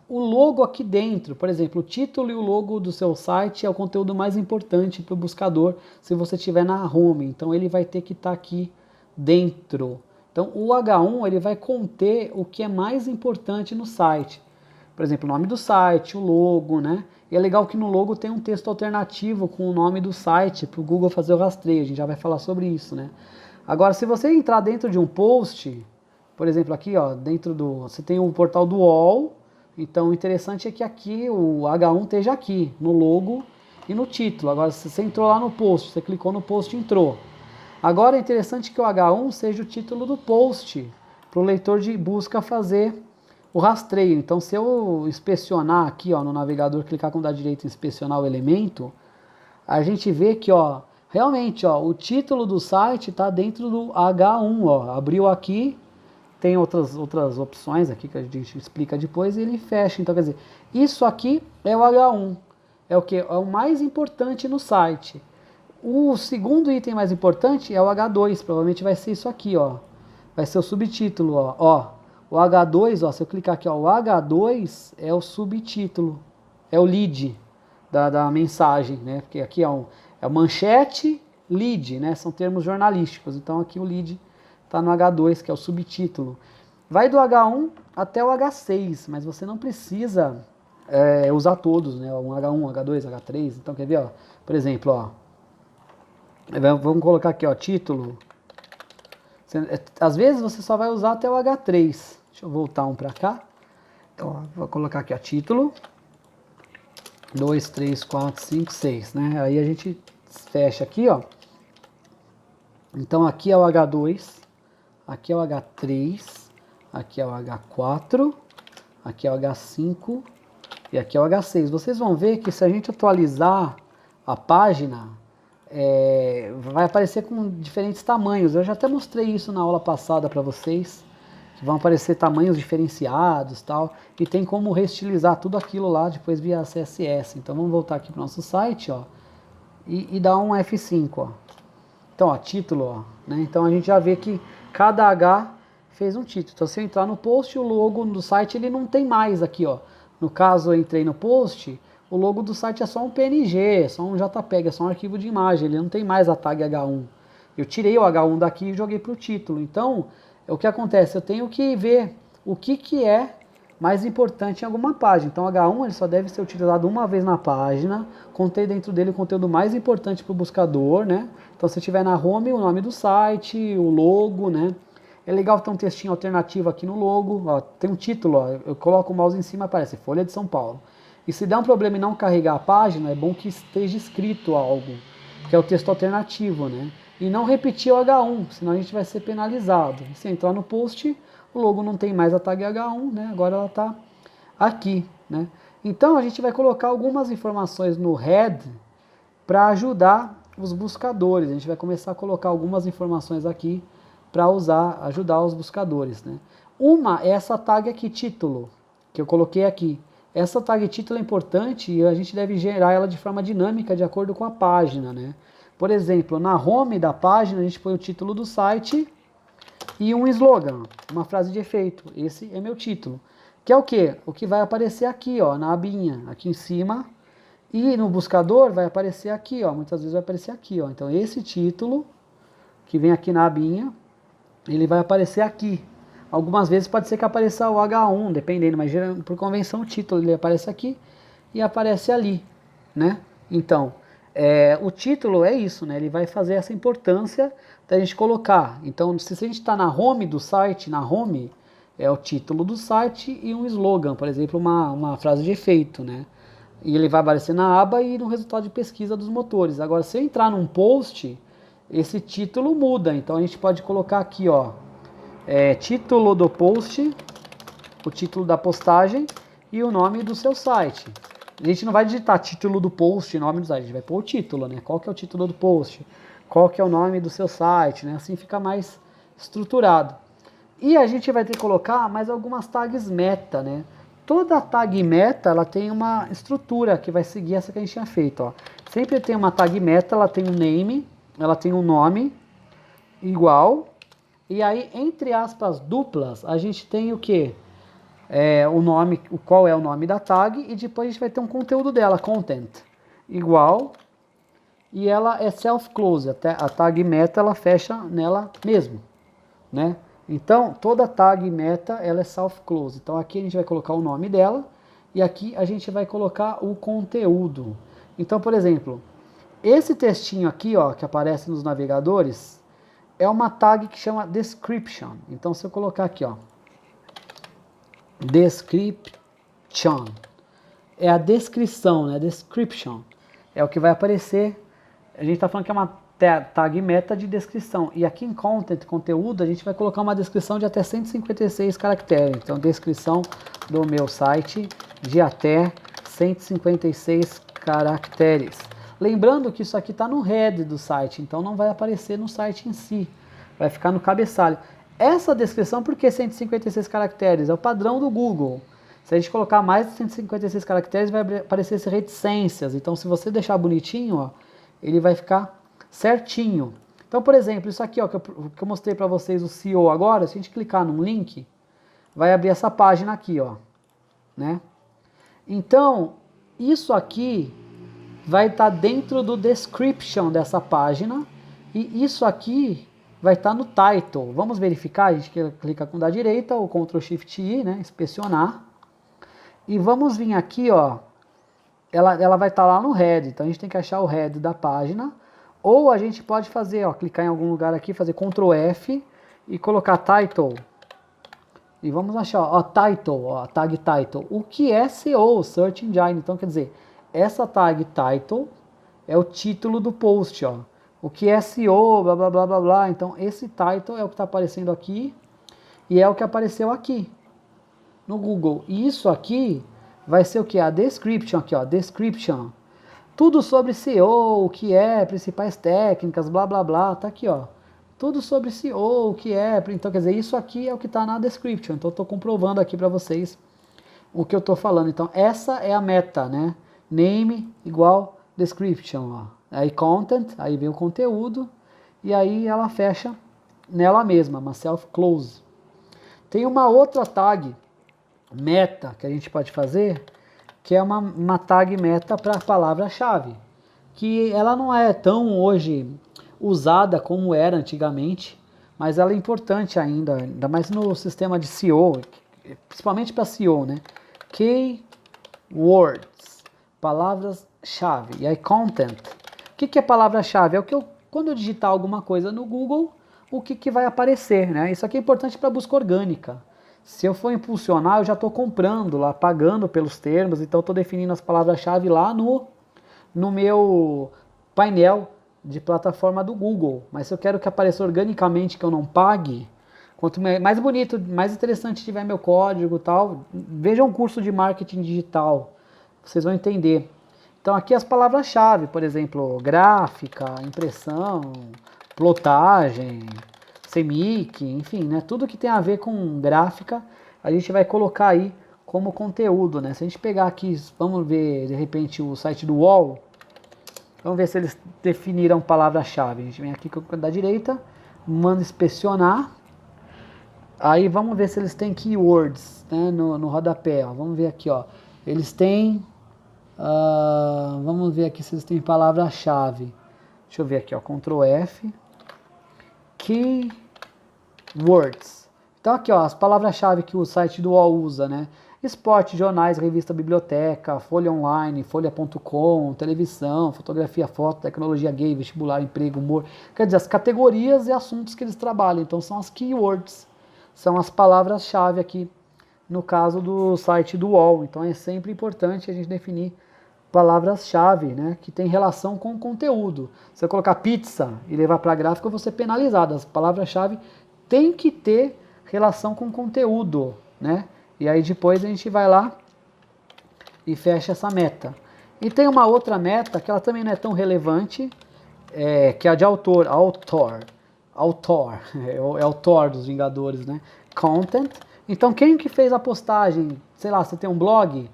O logo aqui dentro. Por exemplo, o título e o logo do seu site é o conteúdo mais importante para o buscador se você estiver na home. Então ele vai ter que estar aqui dentro. Então o H1 ele vai conter o que é mais importante no site. Por exemplo, o nome do site, o logo, né? E é legal que no logo tem um texto alternativo com o nome do site para o Google fazer o rastreio. A gente já vai falar sobre isso, né? Agora, se você entrar dentro de um post, por exemplo, aqui, ó, dentro do, você tem o portal do UOL. Então, o interessante é que aqui o H1 esteja aqui no logo e no título. Agora, se você entrou lá no post, você clicou no post e entrou. Agora, é interessante que o H1 seja o título do post para o leitor de busca fazer o rastreio. Então, se eu inspecionar aqui, ó, no navegador, clicar com o da direita e inspecionar o elemento, a gente vê que, ó, realmente, ó, o título do site está dentro do H1, ó. Abriu aqui, tem outras opções aqui que a gente explica depois e ele fecha. Então, quer dizer, isso aqui é o H1. É o que? É o mais importante no site. O segundo item mais importante é o H2. Provavelmente vai ser isso aqui, ó. Vai ser o subtítulo, ó. O H2, ó, se eu clicar aqui, ó, o H2 é o subtítulo. É o lead da mensagem, né? Porque aqui é manchete, lead, né? São termos jornalísticos. Então aqui o lead está no H2, que é o subtítulo. Vai do H1 até o H6, mas você não precisa usar todos, né? Um H1, H2, H3. Então, quer ver, ó? Por exemplo, ó. Vamos colocar aqui, ó, título. Às vezes você só vai usar até o H3. Deixa eu voltar um para cá. Então, vou colocar aqui, ó, título. 2, 3, 4, 5, 6, né? Aí a gente fecha aqui, ó. Então, aqui é o H2. Aqui é o H3, aqui é o H4, aqui é o H5 e aqui é o H6. Vocês vão ver que se a gente atualizar a página, vai aparecer com diferentes tamanhos. Eu já até mostrei isso na aula passada para vocês, que vão aparecer tamanhos diferenciados, tal, e tem como reestilizar tudo aquilo lá depois via CSS. Então vamos voltar aqui para o nosso site, ó, e dar um F5, ó. Então, ó, título, ó, né? Então a gente já vê que cada H fez um título. Então, se eu entrar no post, o logo do site ele não tem mais aqui, ó. No caso, eu entrei no post, o logo do site é só um PNG, é só um JPEG, é só um arquivo de imagem. Ele não tem mais a tag H1. Eu tirei o H1 daqui e joguei para o título. Então, o que acontece? Eu tenho que ver o que é mais importante em alguma página. Então, H1 ele só deve ser utilizado uma vez na página, contém dentro dele o conteúdo mais importante para o buscador, né? Então, se tiver na home, o nome do site, o logo, né? É legal ter um textinho alternativo aqui no logo, ó, tem um título, ó, eu coloco o mouse em cima, aparece Folha de São Paulo. E se der um problema em não carregar a página, é bom que esteja escrito algo, que é o texto alternativo, né? E não repetir o H1, senão a gente vai ser penalizado. E se entrar no post, o logo não tem mais a tag H1, né? Agora ela está aqui, né? Então a gente vai colocar algumas informações no head para ajudar os buscadores. A gente vai começar a colocar algumas informações aqui para ajudar os buscadores, né? Uma é essa tag aqui, título, que eu coloquei aqui. Essa tag título é importante e a gente deve gerar ela de forma dinâmica de acordo com a página, né? Por exemplo, na home da página a gente põe o título do site e um slogan, uma frase de efeito. Esse é meu título. Que é o quê? O que vai aparecer aqui, ó, na abinha, aqui em cima. E no buscador vai aparecer aqui, ó. Muitas vezes vai aparecer aqui, ó. Então esse título, que vem aqui na abinha, ele vai aparecer aqui. Algumas vezes pode ser que apareça o H1, dependendo, mas por convenção o título ele aparece aqui e aparece ali, né? Então, o título é isso, né? Ele vai fazer essa importância da gente colocar. Então, se a gente está na home do site, na home é o título do site e um slogan, por exemplo, uma frase de efeito, né? E ele vai aparecer na aba e no resultado de pesquisa dos motores. Agora, se eu entrar num post, esse título muda. Então, a gente pode colocar aqui, ó, título do post, o título da postagem e o nome do seu site. A gente não vai digitar título do post, nome do site, a gente vai pôr o título, né? Qual que é o título do post? Qual que é o nome do seu site, né? Assim fica mais estruturado. E a gente vai ter que colocar mais algumas tags meta, né? Toda tag meta, ela tem uma estrutura que vai seguir essa que a gente tinha feito, ó. Sempre tem uma tag meta, ela tem um name, ela tem um nome igual. E aí, entre aspas duplas, a gente tem o quê? O nome, qual é o nome da tag, e depois a gente vai ter um conteúdo dela, content, igual. E ela é self-close, a tag meta ela fecha nela mesmo, né? Então, toda tag meta ela é self-close. Então aqui a gente vai colocar o nome dela e aqui a gente vai colocar o conteúdo. Então, por exemplo, esse textinho aqui, ó, que aparece nos navegadores, é uma tag que chama description. Então, se eu colocar aqui, ó, description, é a descrição, né? Description é o que vai aparecer. A gente está falando que é uma tag meta de descrição. E aqui em content, conteúdo, a gente vai colocar uma descrição de até 156 caracteres. Então, descrição do meu site de até 156 caracteres. Lembrando que isso aqui está no head do site, então não vai aparecer no site em si. Vai ficar no cabeçalho. Essa descrição, por que 156 caracteres? É o padrão do Google. Se a gente colocar mais de 156 caracteres, vai aparecer esse reticências. Então, se você deixar bonitinho, ó, ele vai ficar certinho. Então, por exemplo, isso aqui ó, que eu mostrei para vocês, o SEO agora, se a gente clicar num link, vai abrir essa página aqui, ó, né? Então, isso aqui vai estar dentro do description dessa página e isso aqui vai estar no title. Vamos verificar, a gente clica com da direita, o Ctrl Shift I, né, inspecionar. E vamos vir aqui, ó, ela vai estar lá no head, então a gente tem que achar o head da página, ou a gente pode fazer, ó, clicar em algum lugar aqui, fazer Ctrl F e colocar title. E vamos achar, ó, title, ó, tag title. O que é SEO, Search Engine? Então, quer dizer, essa tag title é o título do post, ó. O que é SEO, blá, blá, blá, blá, blá. Então, esse title é o que está aparecendo aqui e é o que apareceu aqui no Google. E isso aqui vai ser o que? A description aqui, ó, description. Tudo sobre SEO, o que é, principais técnicas, blá, blá, blá, tá aqui, ó. Tudo sobre SEO, o que é, então quer dizer, isso aqui é o que está na description. Então eu estou comprovando aqui para vocês o que eu estou falando. Então essa é a meta, né? Name igual description, ó. Aí content, aí vem o conteúdo, e aí ela fecha nela mesma, uma self-close. Tem uma outra tag meta que a gente pode fazer, que é uma tag meta para a palavra-chave, que ela não é tão hoje usada como era antigamente, mas ela é importante ainda mais no sistema de SEO, principalmente para SEO, né? Keywords, palavras-chave, e aí content. O que é palavra-chave? É o que quando eu digitar alguma coisa no Google, o que vai aparecer, né? Isso aqui é importante para busca orgânica. Se eu for impulsionar, eu já estou comprando lá, pagando pelos termos, então estou definindo as palavras-chave lá no meu painel de plataforma do Google. Mas se eu quero que apareça organicamente, que eu não pague, quanto mais bonito, mais interessante tiver meu código e tal, veja um curso de marketing digital, vocês vão entender. Então aqui as palavras-chave, por exemplo, gráfica, impressão, plotagem, CMYK, enfim, né, tudo que tem a ver com gráfica, a gente vai colocar aí como conteúdo, né? Se a gente pegar aqui, vamos ver de repente o site do UOL, vamos ver se eles definiram palavra-chave. A gente vem aqui da direita, manda inspecionar, aí vamos ver se eles têm keywords, né, no rodapé, ó. Vamos ver aqui, ó, eles têm, vamos ver aqui se eles têm palavra-chave. Deixa eu ver aqui, ó, Ctrl F, keywords. Então aqui, ó, as palavras-chave que o site do UOL usa, né? Esporte, jornais, revista, biblioteca, folha online, folha.com, televisão, fotografia, foto, tecnologia gay, vestibular, emprego, humor. Quer dizer, as categorias e assuntos que eles trabalham. Então são as keywords, são as palavras-chave aqui, no caso do site do UOL. Então é sempre importante a gente definir palavras-chave, né, que tem relação com o conteúdo. Se eu colocar pizza e levar para a gráfica, eu vou ser penalizado. As palavras-chave tem que ter relação com o conteúdo, né? E aí depois a gente vai lá e fecha essa meta. E tem uma outra meta que ela também não é tão relevante, que é a de autor, é o Thor dos Vingadores, né? content. Então quem que fez a postagem, sei lá, você tem um blog,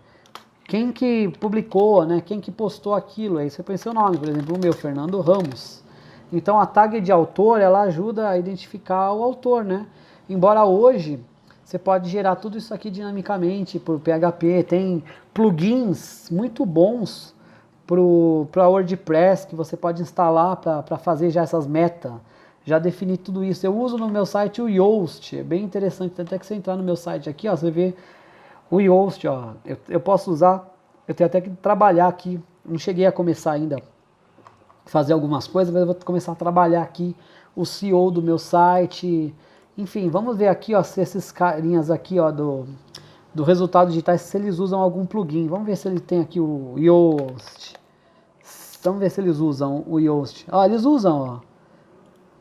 quem que publicou, né? Quem que postou aquilo, aí você põe seu nome, por exemplo, o meu, Fernando Ramos. Então a tag de autor, ela ajuda a identificar o autor, né? Embora hoje você pode gerar tudo isso aqui dinamicamente por PHP, tem plugins muito bons para WordPress que você pode instalar para fazer já essas metas, já definir tudo isso. Eu uso no meu site o Yoast, é bem interessante, até que você entrar no meu site aqui, ó, você vê o Yoast, ó, eu posso usar, eu tenho até que trabalhar aqui, não cheguei a começar ainda a fazer algumas coisas, mas eu vou começar a trabalhar aqui o SEO do meu site, enfim, vamos ver aqui, ó, se esses carinhas aqui, ó, do resultado digitais, se eles usam algum plugin. Vamos ver se ele tem aqui o Yoast. Vamos ver se eles usam o Yoast. Ó, eles usam, ó.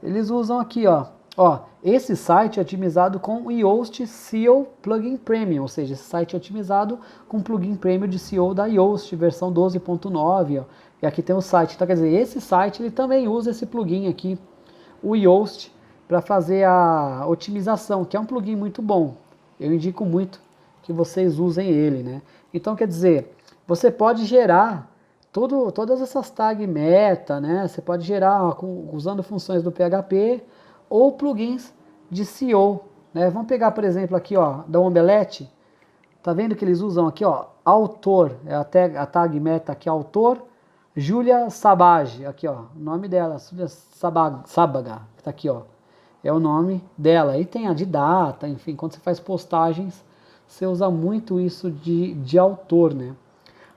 Eles usam aqui, ó. Ó, esse site é otimizado com o Yoast SEO Plugin Premium, ou seja, esse site é otimizado com plugin premium de SEO da Yoast, versão 12.9, ó. E aqui tem o site. Então, quer dizer, esse site ele também usa esse plugin aqui, o Yoast, para fazer a otimização, que é um plugin muito bom. Eu indico muito que vocês usem ele, né? Então, quer dizer, você pode gerar todas essas tag meta, né? Você pode gerar usando funções do PHP ou plugins de SEO, né? Vamos pegar, por exemplo, aqui, ó, da Omelete. Tá vendo que eles usam aqui, ó, autor, a tag meta aqui, autor, Júlia Sabage, aqui, ó, o nome dela, Júlia Sabaga, que tá aqui, ó, é o nome dela. E tem a de data, enfim, quando você faz postagens, você usa muito isso de autor, né?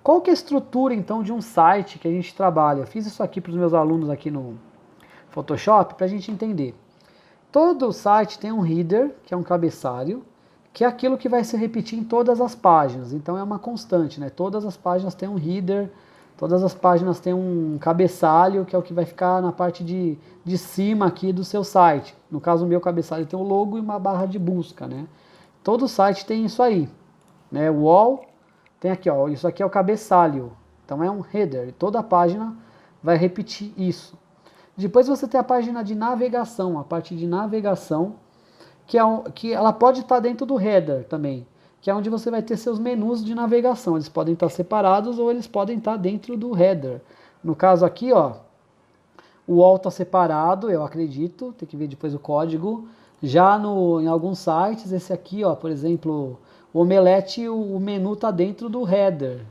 Qual que é a estrutura, então, de um site que a gente trabalha? Eu fiz isso aqui para os meus alunos aqui no Photoshop para a gente entender. Todo site tem um header, que é um cabeçalho, que é aquilo que vai se repetir em todas as páginas. Então é uma constante, né? Todas as páginas têm um header, todas as páginas têm um cabeçalho, que é o que vai ficar na parte de cima aqui do seu site. No caso, o meu cabeçalho tem um logo e uma barra de busca, né? Todo site tem isso aí, né? O wall tem aqui, ó, isso aqui é o cabeçalho. Então é um header, toda a página vai repetir isso. Depois você tem a página de navegação, a parte de navegação, que ela pode estar dentro do header também, que é onde você vai ter seus menus de navegação. Eles podem estar separados ou eles podem estar dentro do header. No caso aqui, ó, o all está separado, eu acredito, tem que ver depois o código. Já em alguns sites, esse aqui, ó, por exemplo, o Omelete, o menu está dentro do header.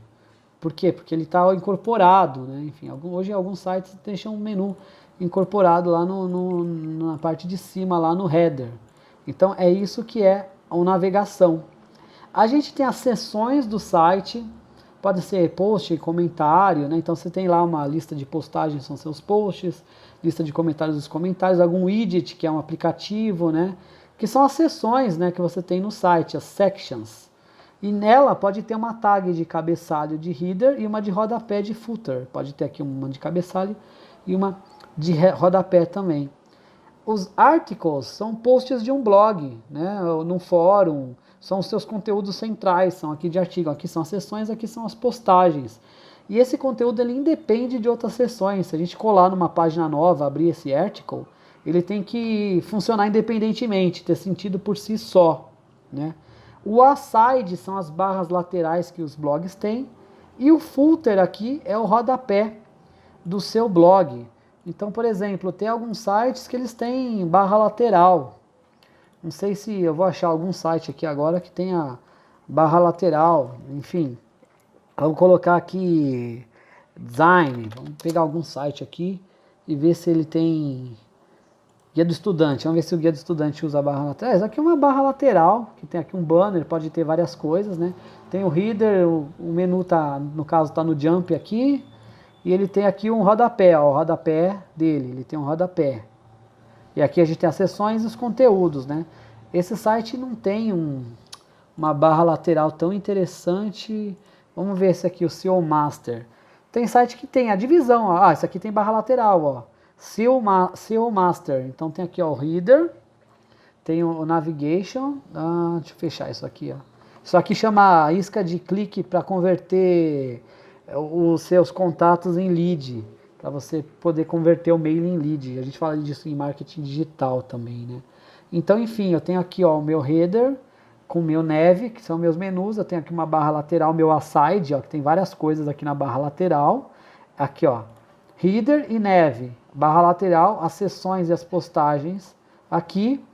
Por quê? Porque ele está incorporado, né? Enfim, hoje alguns sites deixam um menu incorporado lá na parte de cima, lá no header. Então é isso que é a navegação. A gente tem as seções do site, pode ser post, comentário, né? Então você tem lá uma lista de postagens, são seus posts, lista de comentários dos comentários, algum widget, que é um aplicativo, né? Que são as seções, né, que você tem no site, as sections. E nela pode ter uma tag de cabeçalho de header e uma de rodapé de footer. Pode ter aqui uma de cabeçalho e uma de rodapé também. Os articles são posts de um blog, né, ou num fórum, são os seus conteúdos centrais, são aqui de artigo, aqui são as seções, aqui são as postagens. E esse conteúdo ele independe de outras seções. Se a gente colar numa página nova, abrir esse article, ele tem que funcionar independentemente, ter sentido por si só, né? O aside são as barras laterais que os blogs têm, e o footer aqui é o rodapé do seu blog. Então, por exemplo, tem alguns sites que eles têm barra lateral. Não sei se eu vou achar algum site aqui agora que tenha barra lateral, enfim. Vamos colocar aqui design, vamos pegar algum site aqui e ver se ele tem guia do estudante. Vamos ver se o guia do estudante usa a barra lateral. Essa aqui é uma barra lateral, que tem aqui um banner, pode ter várias coisas, né? Tem o header, o menu tá, no caso, tá no jump aqui, e ele tem aqui um rodapé, ó, o rodapé dele, ele tem um rodapé. E aqui a gente tem as seções e os conteúdos, né? Esse site não tem uma barra lateral tão interessante. Vamos ver esse aqui, o SEO Master. Tem site que tem a divisão, ó. Ah, esse aqui tem barra lateral, ó. SEO Master. Então tem aqui, ó, o Header, tem o Navigation. Deixa eu fechar isso aqui, ó. Isso aqui chama isca de clique para converter os seus contatos em lead, para você poder converter o mail em lead. A gente fala disso em marketing digital também, né? Então, enfim, eu tenho aqui ó, o meu header com o meu nav, que são meus menus. Eu tenho aqui uma barra lateral, meu aside, ó, que tem várias coisas aqui na barra lateral. Aqui, ó, header e nav, barra lateral, as seções e as postagens aqui.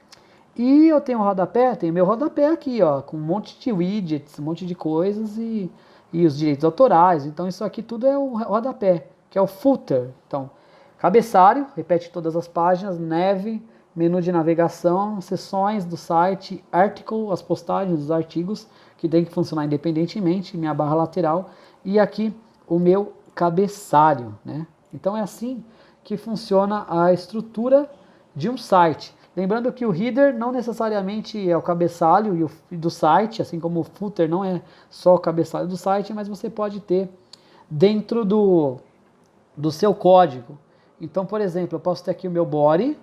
E eu tenho um rodapé, tenho meu rodapé aqui, ó, com um monte de widgets, um monte de coisas e os direitos autorais. Então isso aqui tudo é o rodapé, que é o footer. Então, cabeçalho, repete todas as páginas, nav, menu de navegação, seções do site, article, as postagens dos artigos, que tem que funcionar independentemente, minha barra lateral, e aqui o meu cabeçalho, né? Então é assim que funciona a estrutura de um site. Lembrando que o header não necessariamente é o cabeçalho do site, assim como o footer não é só o cabeçalho do site, mas você pode ter dentro do seu código. Então, por exemplo, eu posso ter aqui o meu body,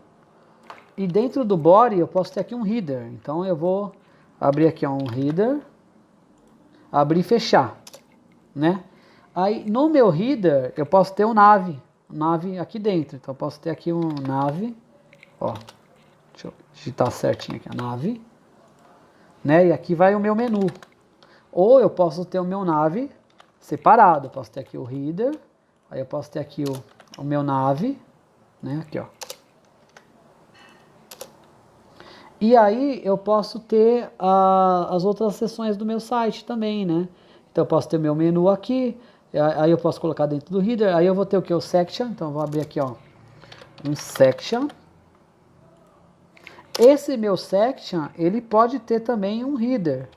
e dentro do body eu posso ter aqui um header. Então eu vou abrir aqui um header, abrir e fechar, né? Aí no meu header eu posso ter um nav aqui dentro. Então eu posso ter aqui um nav, ó. Deixa eu digitar certinho aqui a nav, né? E aqui vai o meu menu. Ou eu posso ter o meu nav separado. Eu posso ter aqui o header, aí eu posso ter aqui o meu nav, né? Aqui, ó. E aí eu posso ter as outras seções do meu site também, né? Então eu posso ter o meu menu aqui, aí eu posso colocar dentro do header, aí eu vou ter o que? O section. Então eu vou abrir aqui, ó, um section. Esse meu section, ele pode ter também um header.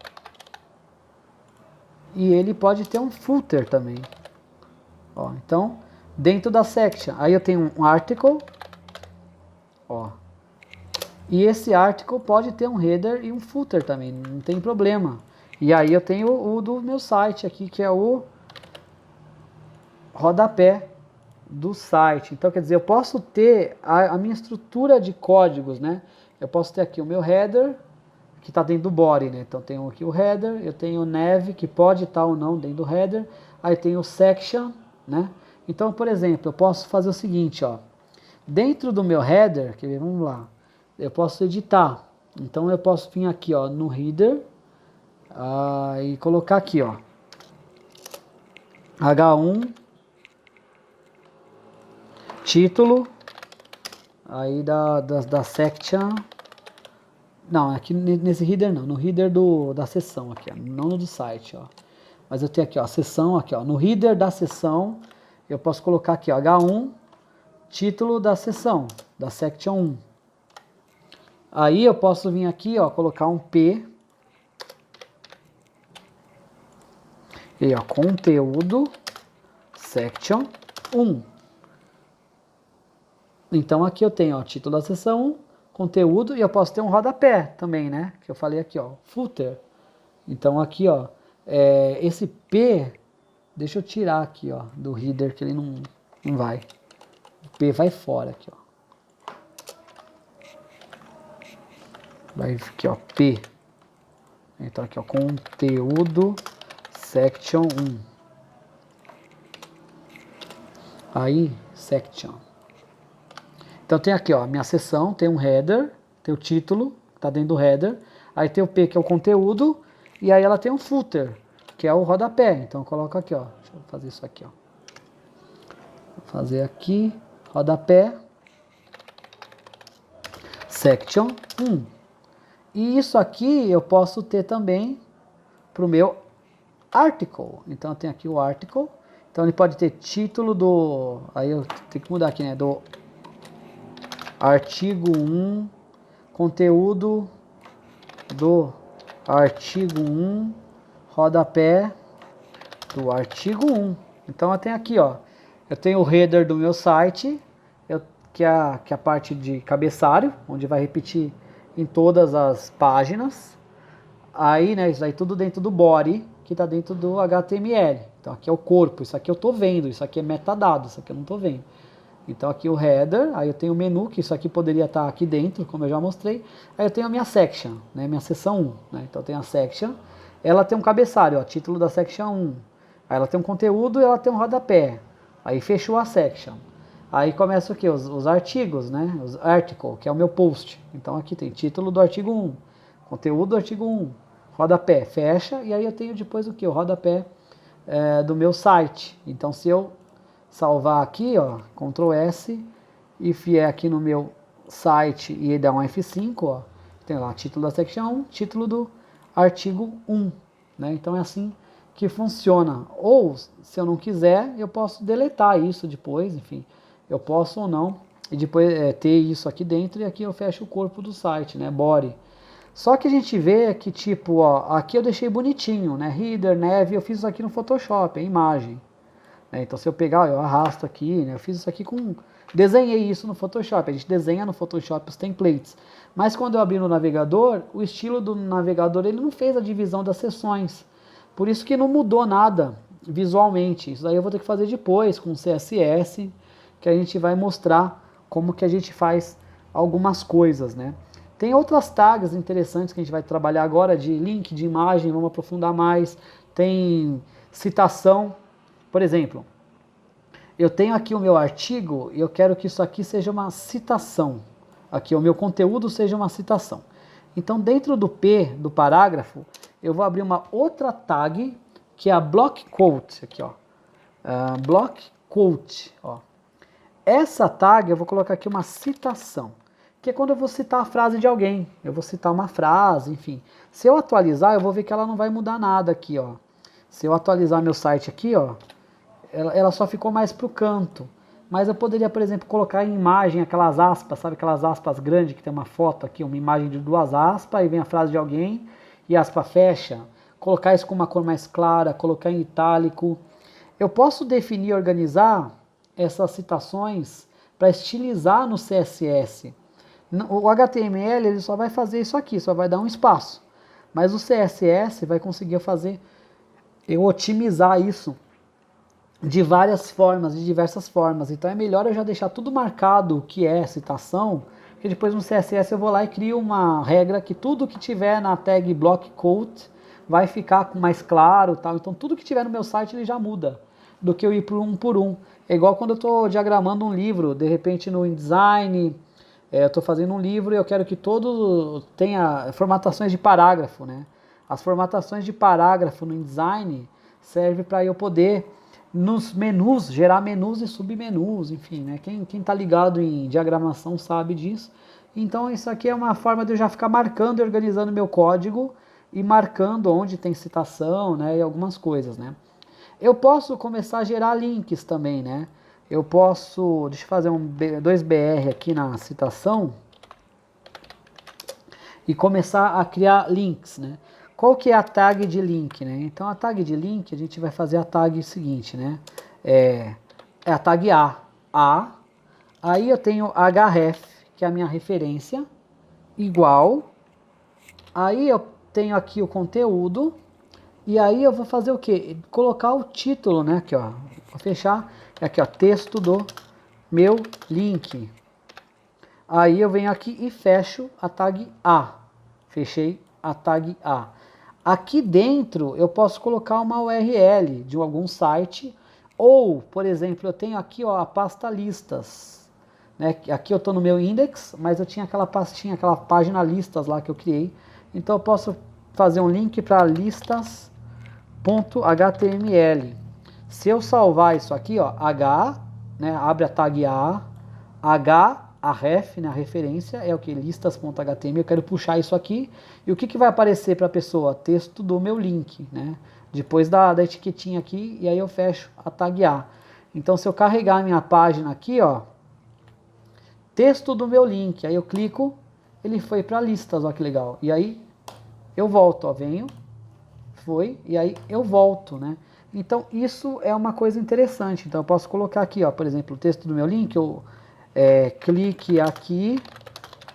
E ele pode ter um footer também. Ó, então, dentro da section, aí eu tenho um article. Ó. E esse article pode ter um header e um footer também, não tem problema. E aí eu tenho o do meu site aqui, que é o rodapé do site. Então, quer dizer, eu posso ter a minha estrutura de códigos, né? Eu posso ter aqui o meu header, que está dentro do body, né? Então, tenho aqui o header, eu tenho o nav, que pode estar ou não dentro do header, aí tem o section, né? Então, por exemplo, eu posso fazer o seguinte, ó. Dentro do meu header, quer ver, vamos lá, eu posso editar. Então, eu posso vir aqui, ó, no header, e colocar aqui, ó, H1, título, aí da section, não, aqui nesse header não, no header da seção aqui, ó, não no do site, ó. Mas eu tenho aqui, ó, a seção aqui, ó, no header da seção, eu posso colocar aqui, ó, H1, título da seção, da section 1. Aí eu posso vir aqui, ó, colocar um P, e ó, conteúdo, section 1. Então aqui eu tenho, ó, título da seção 1, conteúdo, e eu posso ter um rodapé também, né? Que eu falei aqui, ó, footer. Então aqui, ó, esse P, deixa eu tirar aqui, ó, do header, que ele não vai. O P vai fora aqui, ó. Vai aqui, ó, P. Então aqui, ó, conteúdo, section 1. Aí, section. Então tem aqui, ó, minha seção, tem um header, tem o título, tá dentro do header, aí tem o P, que é o conteúdo, e aí ela tem um footer, que é o rodapé. Então eu coloco aqui, ó, deixa eu fazer isso aqui, ó. Vou fazer aqui, rodapé, section 1. E isso aqui eu posso ter também para o meu article. Então eu tenho aqui o article, então ele pode ter título do, aí eu tenho que mudar aqui, né, do artigo 1, conteúdo do artigo 1, rodapé do artigo 1. Então eu tenho aqui, ó, eu tenho o header do meu site, que é a parte de cabeçalho, onde vai repetir em todas as páginas. Aí, né, isso aí tudo dentro do body, que está dentro do HTML. Então aqui é o corpo, isso aqui eu estou vendo, isso aqui é metadado, isso aqui eu não estou vendo. Então aqui o header, aí eu tenho o menu, que isso aqui poderia estar aqui dentro, como eu já mostrei. Aí eu tenho a minha section, né, minha seção 1, né? Então eu tenho a section, ela tem um cabeçalho, ó, título da section 1. Aí ela tem um conteúdo e ela tem um rodapé. Aí fechou a section. Aí começa o que? Os artigos, né? Os article, que é o meu post. Então aqui tem título do artigo 1, conteúdo do artigo 1, rodapé, fecha, e aí eu tenho depois o que? O rodapé do meu site. Então se eu salvar aqui, ó, Ctrl S, e vier aqui no meu site e dar um F5, ó, tem lá título da section 1, título do artigo 1, né? Então é assim que funciona. Ou, se eu não quiser, eu posso deletar isso depois, enfim, eu posso ou não, e depois ter isso aqui dentro, e aqui eu fecho o corpo do site, né, body. Só que a gente vê que, tipo, ó, aqui eu deixei bonitinho, né, header, neve, eu fiz isso aqui no Photoshop, é imagem. Então se eu pegar, eu arrasto aqui, né, eu fiz isso aqui com... Desenhei isso no Photoshop, a gente desenha no Photoshop os templates. Mas quando eu abri no navegador, o estilo do navegador ele não fez a divisão das seções. Por isso que não mudou nada visualmente. Isso daí eu vou ter que fazer depois com CSS, que a gente vai mostrar como que a gente faz algumas coisas, né? Tem outras tags interessantes que a gente vai trabalhar agora, de link, de imagem, vamos aprofundar mais. Tem citação, por exemplo, eu tenho aqui o meu artigo e eu quero que isso aqui seja uma citação. Aqui o meu conteúdo seja uma citação. Então dentro do P, do parágrafo, eu vou abrir uma outra tag, que é a block quote, aqui ó. Block quote, ó. Essa tag eu vou colocar aqui uma citação, que é quando eu vou citar a frase de alguém. Eu vou citar uma frase, enfim. Se eu atualizar, eu vou ver que ela não vai mudar nada aqui, ó. Se eu atualizar meu site aqui, ó, ela só ficou mais para o canto. Mas eu poderia, por exemplo, colocar em imagem aquelas aspas, sabe aquelas aspas grandes que tem uma foto aqui, uma imagem de 2 aspas, aí vem a frase de alguém e aspa fecha. Colocar isso com uma cor mais clara, colocar em itálico. Eu posso definir e organizar essas citações para estilizar no CSS. O HTML ele só vai fazer isso aqui, só vai dar um espaço. Mas o CSS vai conseguir fazer eu otimizar isso de várias formas, de diversas formas. Então é melhor eu já deixar tudo marcado o que é citação, porque depois no CSS eu vou lá e crio uma regra que tudo que tiver na tag block quote vai ficar mais claro, tal. Então tudo que tiver no meu site ele já muda, do que eu ir por um. É igual quando eu estou diagramando um livro, de repente no InDesign, eu estou fazendo um livro e eu quero que todo tenha formatações de parágrafo, né? As formatações de parágrafo no InDesign serve para eu poder nos menus, gerar menus e submenus, enfim, né? Quem tá ligado em diagramação sabe disso. Então isso aqui é uma forma de eu já ficar marcando e organizando meu código e marcando onde tem citação, né? E algumas coisas, né? Eu posso começar a gerar links também, né? Eu posso, deixa eu fazer 2BR aqui na citação e começar a criar links, né? Qual que é a tag de link, né? Então a tag de link a gente vai fazer a tag seguinte, né? É a tag A. Aí eu tenho href, que é a minha referência, igual. Aí eu tenho aqui o conteúdo. E aí eu vou fazer o quê? Colocar o título, né? Aqui, ó. Vou fechar. Aqui, ó. Texto do meu link. Aí eu venho aqui e fecho a tag A. Fechei a tag A. Aqui dentro eu posso colocar uma URL de algum site. Ou, por exemplo, eu tenho aqui ó, a pasta listas. Né? Aqui eu estou no meu index, mas eu tinha aquela pastinha, aquela página listas lá que eu criei. Então eu posso fazer um link para listas.html. Se eu salvar isso aqui, ó, H, né, abre a tag A, H, a ref, né, a referência, é o que? Listas.html, eu quero puxar isso aqui, e o que, que vai aparecer para a pessoa? Texto do meu link, né, depois da etiquetinha aqui, e aí eu fecho a tag A. Então se eu carregar a minha página aqui, ó, texto do meu link, aí eu clico, ele foi para listas, ó que legal, e aí eu volto, ó, venho, foi, e aí eu volto, né. Então isso é uma coisa interessante, então eu posso colocar aqui, ó, por exemplo, o texto do meu link, eu clique aqui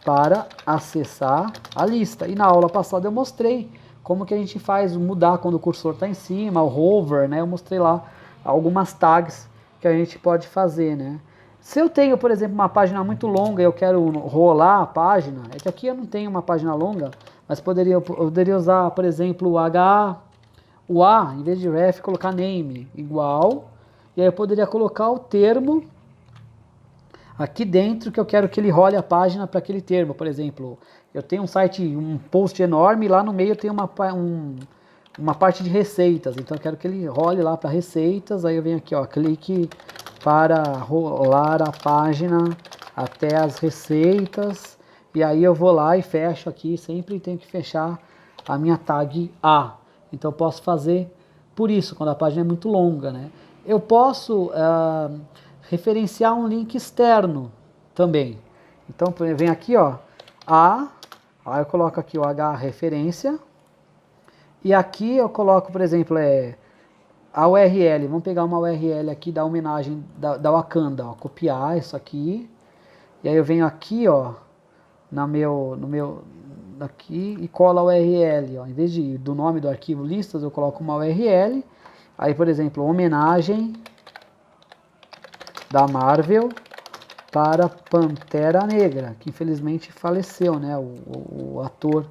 para acessar a lista. E na aula passada eu mostrei como que a gente faz mudar quando o cursor está em cima, o hover, né? Eu mostrei lá algumas tags que a gente pode fazer, né? Se eu tenho, por exemplo, uma página muito longa e eu quero rolar a página, é que aqui eu não tenho uma página longa, mas eu poderia usar, por exemplo, o A, em vez de ref, colocar name, igual, e aí eu poderia colocar o termo aqui dentro que eu quero que ele role a página para aquele termo. Por exemplo, eu tenho um site, um post enorme, e lá no meio tem uma parte de receitas, então eu quero que ele role lá para receitas. Aí eu venho aqui, ó, clique para rolar a página até as receitas, e aí eu vou lá e fecho aqui, sempre tenho que fechar a minha tag A. Então eu posso fazer por isso, quando a página é muito longa, né? Eu posso referenciar um link externo também. Então vem aqui, ó, aí eu coloco aqui o H referência, e aqui eu coloco, por exemplo, a URL. Vamos pegar uma URL aqui da homenagem da Wakanda, ó, copiar isso aqui, e aí eu venho aqui, ó, no meu aqui e colo a URL, ó, em vez do nome do arquivo listas, eu coloco uma URL. Aí, por exemplo, homenagem da Marvel para Pantera Negra, que infelizmente faleceu, né, o ator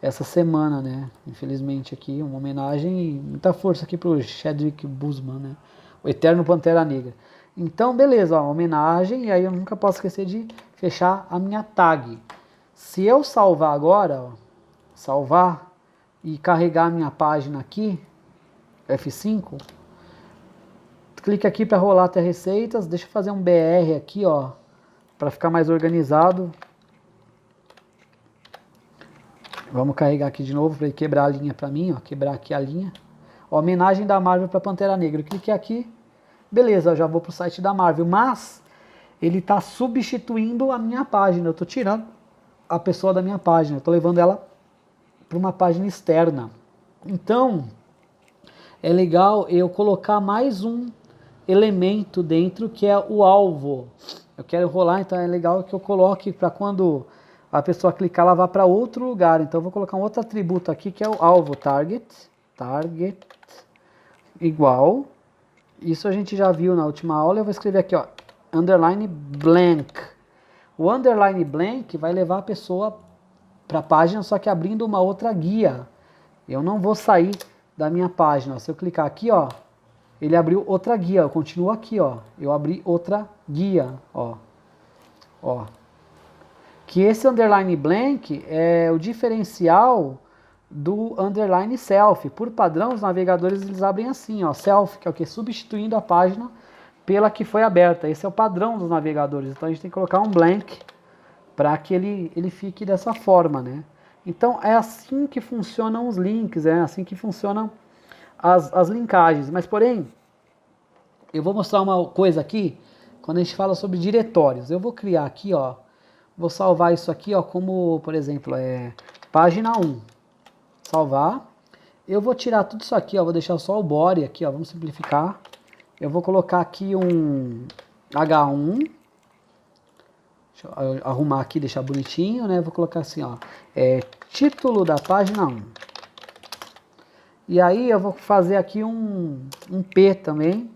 essa semana, né, infelizmente aqui, uma homenagem e muita força aqui pro Chadwick Boseman, né, o eterno Pantera Negra. Então, beleza, ó, homenagem, e aí eu nunca posso esquecer de fechar a minha tag. Se eu salvar agora, ó, salvar e carregar a minha página aqui, F5, clique aqui para rolar até receitas, deixa eu fazer um BR aqui, ó, para ficar mais organizado. Vamos carregar aqui de novo para ele quebrar a linha para mim, ó, quebrar aqui a linha. Ó, homenagem da Marvel para Pantera Negra. Eu cliquei aqui, beleza, eu já vou para o site da Marvel, mas ele está substituindo a minha página. Eu estou tirando a pessoa da minha página, eu estou levando ela para uma página externa. Então, é legal eu colocar mais um elemento dentro, que é o alvo. Eu quero rolar, então é legal que eu coloque para quando a pessoa clicar, ela vá para outro lugar. Então eu vou colocar um outro atributo aqui, que é o alvo, target igual. Isso a gente já viu na última aula. Eu vou escrever aqui, ó, underline blank. O underline blank vai levar a pessoa para a página, só que abrindo uma outra guia. Eu não vou sair da minha página. Se eu clicar aqui, ó, ele abriu outra guia. Eu continuo aqui, ó. Eu abri outra guia, ó. Ó. Que esse underline blank é o diferencial do underline self. Por padrão, os navegadores eles abrem assim, ó, self, que é o que? Substituindo a página pela que foi aberta. Esse é o padrão dos navegadores. Então a gente tem que colocar um blank para que ele fique dessa forma, né? Então é assim que funcionam os links, é assim que funcionam as linkagens. Mas porém, eu vou mostrar uma coisa aqui, quando a gente fala sobre diretórios. Eu vou criar aqui, ó, vou salvar isso aqui, ó, como, por exemplo, página 1. Salvar. Eu vou tirar tudo isso aqui, ó, vou deixar só o body aqui, ó, vamos simplificar. Eu vou colocar aqui um H1. Deixa eu arrumar aqui, deixar bonitinho, né? Vou colocar assim, ó, título da página 1. E aí eu vou fazer aqui um P também,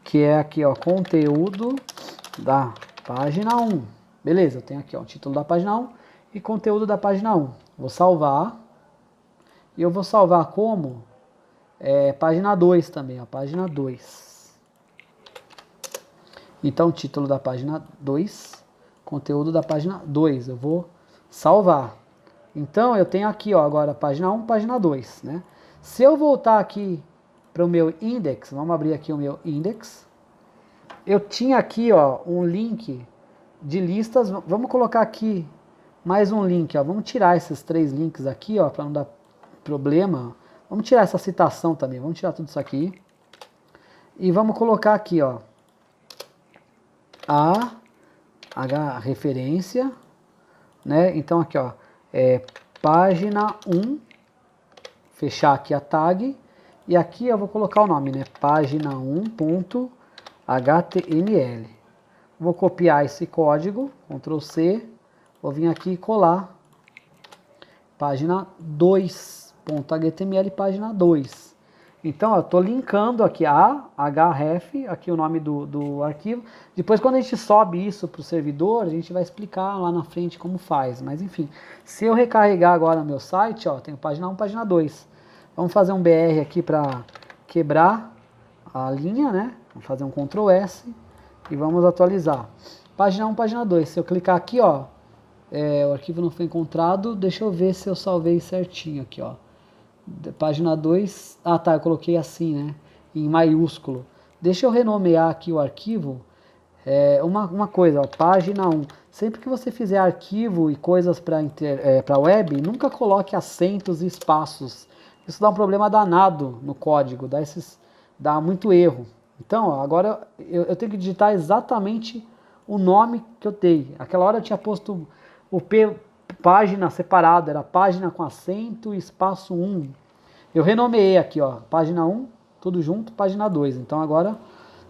que é aqui, ó, conteúdo da página 1. Beleza, eu tenho aqui, ó, o título da página 1 e conteúdo da página 1. Vou salvar. E eu vou salvar como página 2 também, ó, página 2. Então, título da página 2, conteúdo da página 2. Eu vou salvar. Então, eu tenho aqui, ó, agora página 1, página 2, né? Se eu voltar aqui para o meu index, vamos abrir aqui o meu index. Eu tinha aqui, ó, um link de listas. Vamos colocar aqui mais um link, ó. Vamos tirar esses 3 links aqui, ó, para não dar problema. Vamos tirar essa citação também. Vamos tirar tudo isso aqui. E vamos colocar aqui, ó, H referência, né? Então aqui, ó, página 1, fechar aqui a tag, e aqui eu vou colocar o nome, né? Página 1.html. Vou copiar esse código, Ctrl C, vou vir aqui e colar página 2.html, página 2. Então, eu estou linkando aqui a href, aqui o nome do arquivo. Depois, quando a gente sobe isso para o servidor, a gente vai explicar lá na frente como faz. Mas, enfim, se eu recarregar agora no meu site, ó, tenho página 1, página 2. Vamos fazer um BR aqui para quebrar a linha, né? Vamos fazer um Ctrl S. e vamos atualizar. Página 1, página 2. Se eu clicar aqui, ó, o arquivo não foi encontrado, deixa eu ver se eu salvei certinho aqui, ó. Página 2, ah tá, eu coloquei assim, né, em maiúsculo. Deixa eu renomear aqui o arquivo. Uma coisa, ó, página 1. Sempre que você fizer arquivo e coisas para web, nunca coloque acentos e espaços. Isso dá um problema danado no código, dá muito erro. Então, ó, agora eu tenho que digitar exatamente o nome que eu dei. Aquela hora eu tinha posto o página separado, era página com acento e espaço 1. Eu renomeei aqui, ó, página 1, tudo junto, página 2. Então agora,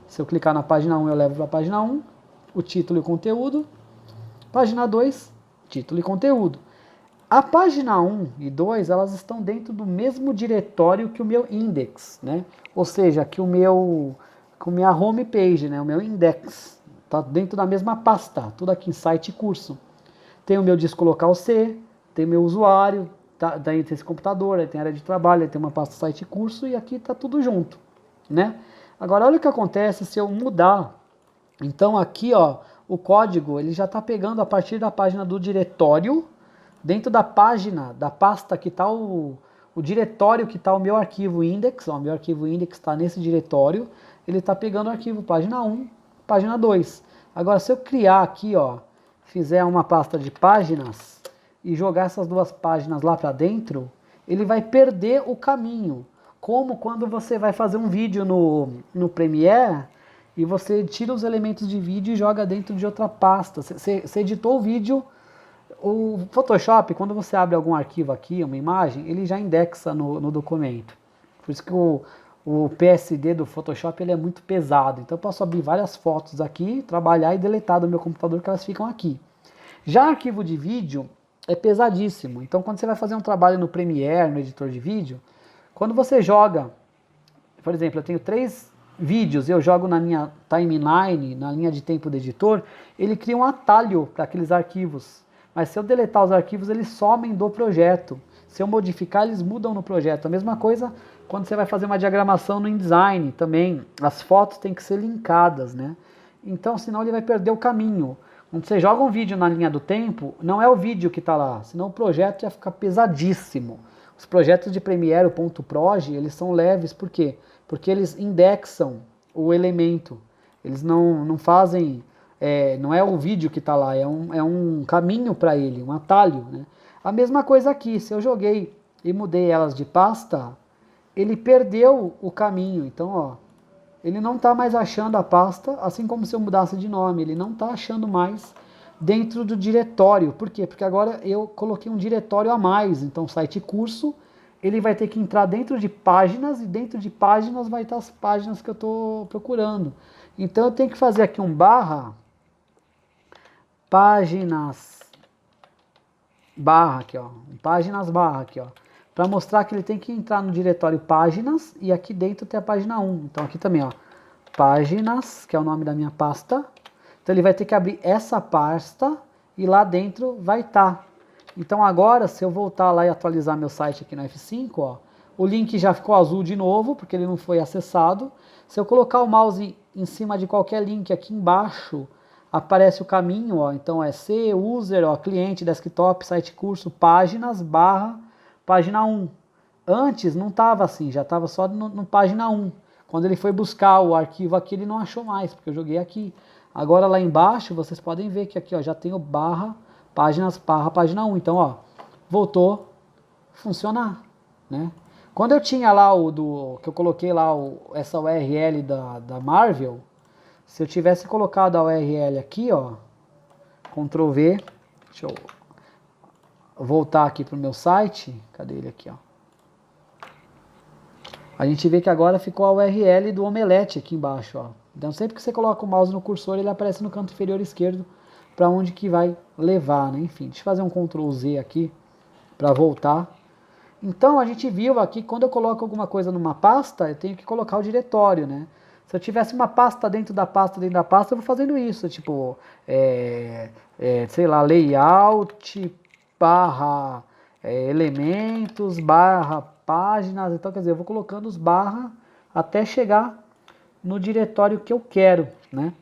se eu clicar na página 1, eu levo para a página 1, o título e conteúdo. Página 2, título e conteúdo. A página 1 e 2, elas estão dentro do mesmo diretório que o meu index, né? Ou seja, que com minha home page, né? O meu index. Está dentro da mesma pasta, tudo aqui em site e curso. Tem o meu disco local C, tem o meu usuário, daí tem esse computador, aí tem área de trabalho, aí tem uma pasta site e curso e aqui está tudo junto, né? Agora olha o que acontece se eu mudar. Então aqui, ó, o código ele já está pegando a partir da página do diretório, dentro da página, da pasta que está o diretório que está o meu arquivo index, ó, o meu arquivo index está nesse diretório, ele está pegando o arquivo página 1, página 2. Agora se eu criar aqui, ó, fizer uma pasta de páginas e jogar essas duas páginas lá para dentro, ele vai perder o caminho. Como quando você vai fazer um vídeo no Premiere e você tira os elementos de vídeo e joga dentro de outra pasta. Você editou o vídeo, o Photoshop, quando você abre algum arquivo aqui, uma imagem, ele já indexa no documento. Por isso que o PSD do Photoshop ele é muito pesado. Então eu posso abrir várias fotos aqui, trabalhar e deletar do meu computador que elas ficam aqui. Já arquivo de vídeo é pesadíssimo. Então quando você vai fazer um trabalho no Premiere, no editor de vídeo, quando você joga, por exemplo, eu tenho 3 vídeos, eu jogo na minha timeline, na linha de tempo do editor, ele cria um atalho para aqueles arquivos. Mas se eu deletar os arquivos, eles somem do projeto. Se eu modificar, eles mudam no projeto. A mesma coisa quando você vai fazer uma diagramação no InDesign também. As fotos têm que ser linkadas, né? Então, senão ele vai perder o caminho. Quando você joga um vídeo na linha do tempo, não é o vídeo que está lá, senão o projeto ia ficar pesadíssimo. Os projetos de Premiere, o .proj, eles são leves, por quê? Porque eles indexam o elemento. Eles não fazem... não é o vídeo que está lá, é um caminho para ele, um atalho, né? A mesma coisa aqui, se eu joguei e mudei elas de pasta, ele perdeu o caminho. Então, ó, ele não está mais achando a pasta, assim como se eu mudasse de nome, ele não está achando mais dentro do diretório. Por quê? Porque agora eu coloquei um diretório a mais. Então, site curso, ele vai ter que entrar dentro de páginas, e dentro de páginas vai estar as páginas que eu estou procurando. Então, eu tenho que fazer aqui um barra, páginas, barra aqui, ó, páginas barra aqui, ó, para mostrar que ele tem que entrar no diretório páginas e aqui dentro tem a página 1. Então aqui também, ó, páginas, que é o nome da minha pasta. Então ele vai ter que abrir essa pasta e lá dentro vai estar. Então agora, se eu voltar lá e atualizar meu site aqui no F5, ó, o link já ficou azul de novo, porque ele não foi acessado. Se eu colocar o mouse em cima de qualquer link aqui embaixo, aparece o caminho, ó, então é C, user, ó, cliente, desktop, site curso, páginas, barra, página 1. Antes não estava assim, já estava só no página 1. Quando ele foi buscar o arquivo aqui, ele não achou mais, porque eu joguei aqui. Agora lá embaixo, vocês podem ver que aqui, ó, já tem o barra, páginas, barra, página 1. Então, ó, voltou a funcionar, né? Quando eu tinha lá que eu coloquei lá essa URL da Marvel, se eu tivesse colocado a URL aqui, ó, Ctrl V, deixa eu voltar aqui para o meu site, cadê ele aqui, ó? A gente vê que agora ficou a URL do Omelete aqui embaixo, ó. Então sempre que você coloca o mouse no cursor, ele aparece no canto inferior esquerdo para onde que vai levar, né? Enfim, deixa eu fazer um Ctrl Z aqui para voltar. Então a gente viu aqui, quando eu coloco alguma coisa numa pasta, eu tenho que colocar o diretório, né? Se eu tivesse uma pasta dentro da pasta, eu vou fazendo isso, tipo, sei lá, layout, barra, elementos, barra, páginas, então quer dizer, eu vou colocando os barra até chegar no diretório que eu quero, né?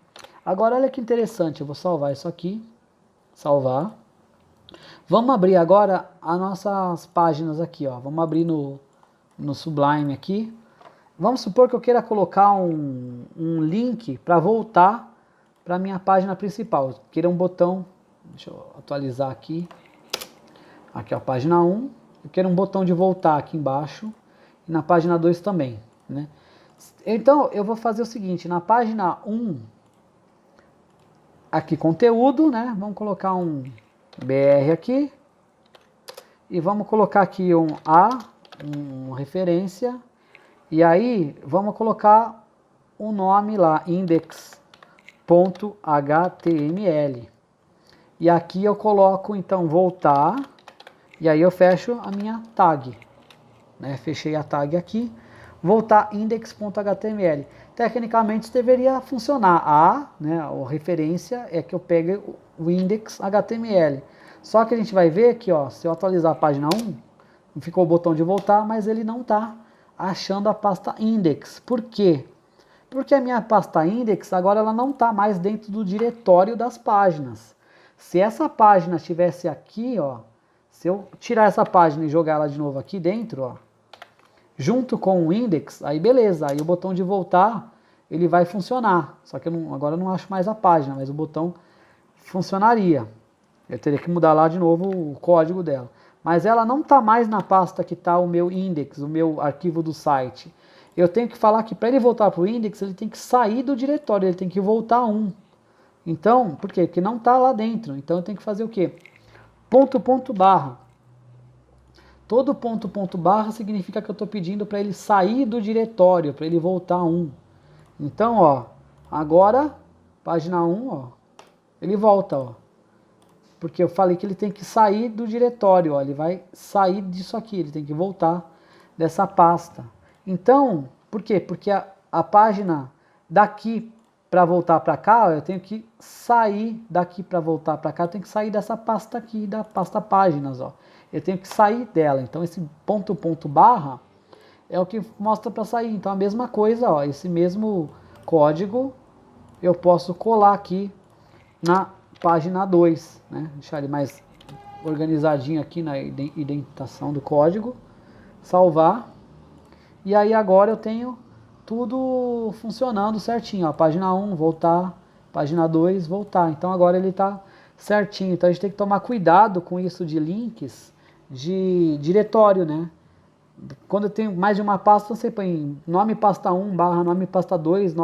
Agora olha que interessante, eu vou salvar isso aqui, salvar. Vamos abrir agora as nossas páginas aqui, ó. Vamos abrir no Sublime aqui. Vamos supor que eu queira colocar um link para voltar para a minha página principal. Eu queira um botão, deixa eu atualizar aqui. Aqui é a página 1. Eu quero um botão de voltar aqui embaixo. E na página 2 também, né? Então eu vou fazer o seguinte, na página 1, aqui conteúdo, né? Vamos colocar um BR aqui. E vamos colocar aqui um A, uma referência. E aí vamos colocar o nome lá, index.html. E aqui eu coloco então voltar. E aí eu fecho a minha tag. Né? Fechei a tag aqui. Voltar index.html. Tecnicamente isso deveria funcionar. A, né, a referência é que eu pegue o index.html. Só que a gente vai ver aqui, ó, se eu atualizar a página 1, ficou o botão de voltar, mas ele não está achando a pasta index. Por quê? Porque a minha pasta index agora ela não está mais dentro do diretório das páginas. Se essa página estivesse aqui, ó, se eu tirar essa página e jogar ela de novo aqui dentro, ó, junto com o index, aí beleza, aí o botão de voltar ele vai funcionar. Só que agora eu não acho mais a página, mas o botão funcionaria. Eu teria que mudar lá de novo o código dela. Mas ela não está mais na pasta que está o meu index, o meu arquivo do site. Eu tenho que falar que para ele voltar para o index, ele tem que sair do diretório, ele tem que voltar 1. Então, por quê? Porque não está lá dentro. Então eu tenho que fazer o quê? Ponto, ponto, barra. Todo ponto, ponto, barra significa que eu estou pedindo para ele sair do diretório, para ele voltar 1. Então, ó, agora, página 1, ó, ele volta, ó. Porque eu falei que ele tem que sair do diretório, ó, ele vai sair disso aqui, ele tem que voltar dessa pasta. Então, por quê? Porque a página daqui para voltar para cá, ó, eu tenho que sair daqui para voltar para cá, eu tenho que sair dessa pasta aqui, da pasta páginas, ó. Eu tenho que sair dela. Então esse ponto, ponto, barra é o que mostra para sair. Então a mesma coisa, ó, esse mesmo código eu posso colar aqui na página 2, né? Deixar ele mais organizadinho aqui na indentação do código, salvar. E aí agora eu tenho tudo funcionando certinho, ó. Página 1, voltar, página 2, voltar. Então agora ele está certinho. Então a gente tem que tomar cuidado com isso de links de diretório, né? Quando eu tenho mais de uma pasta, você põe nome pasta 1, barra nome pasta 2,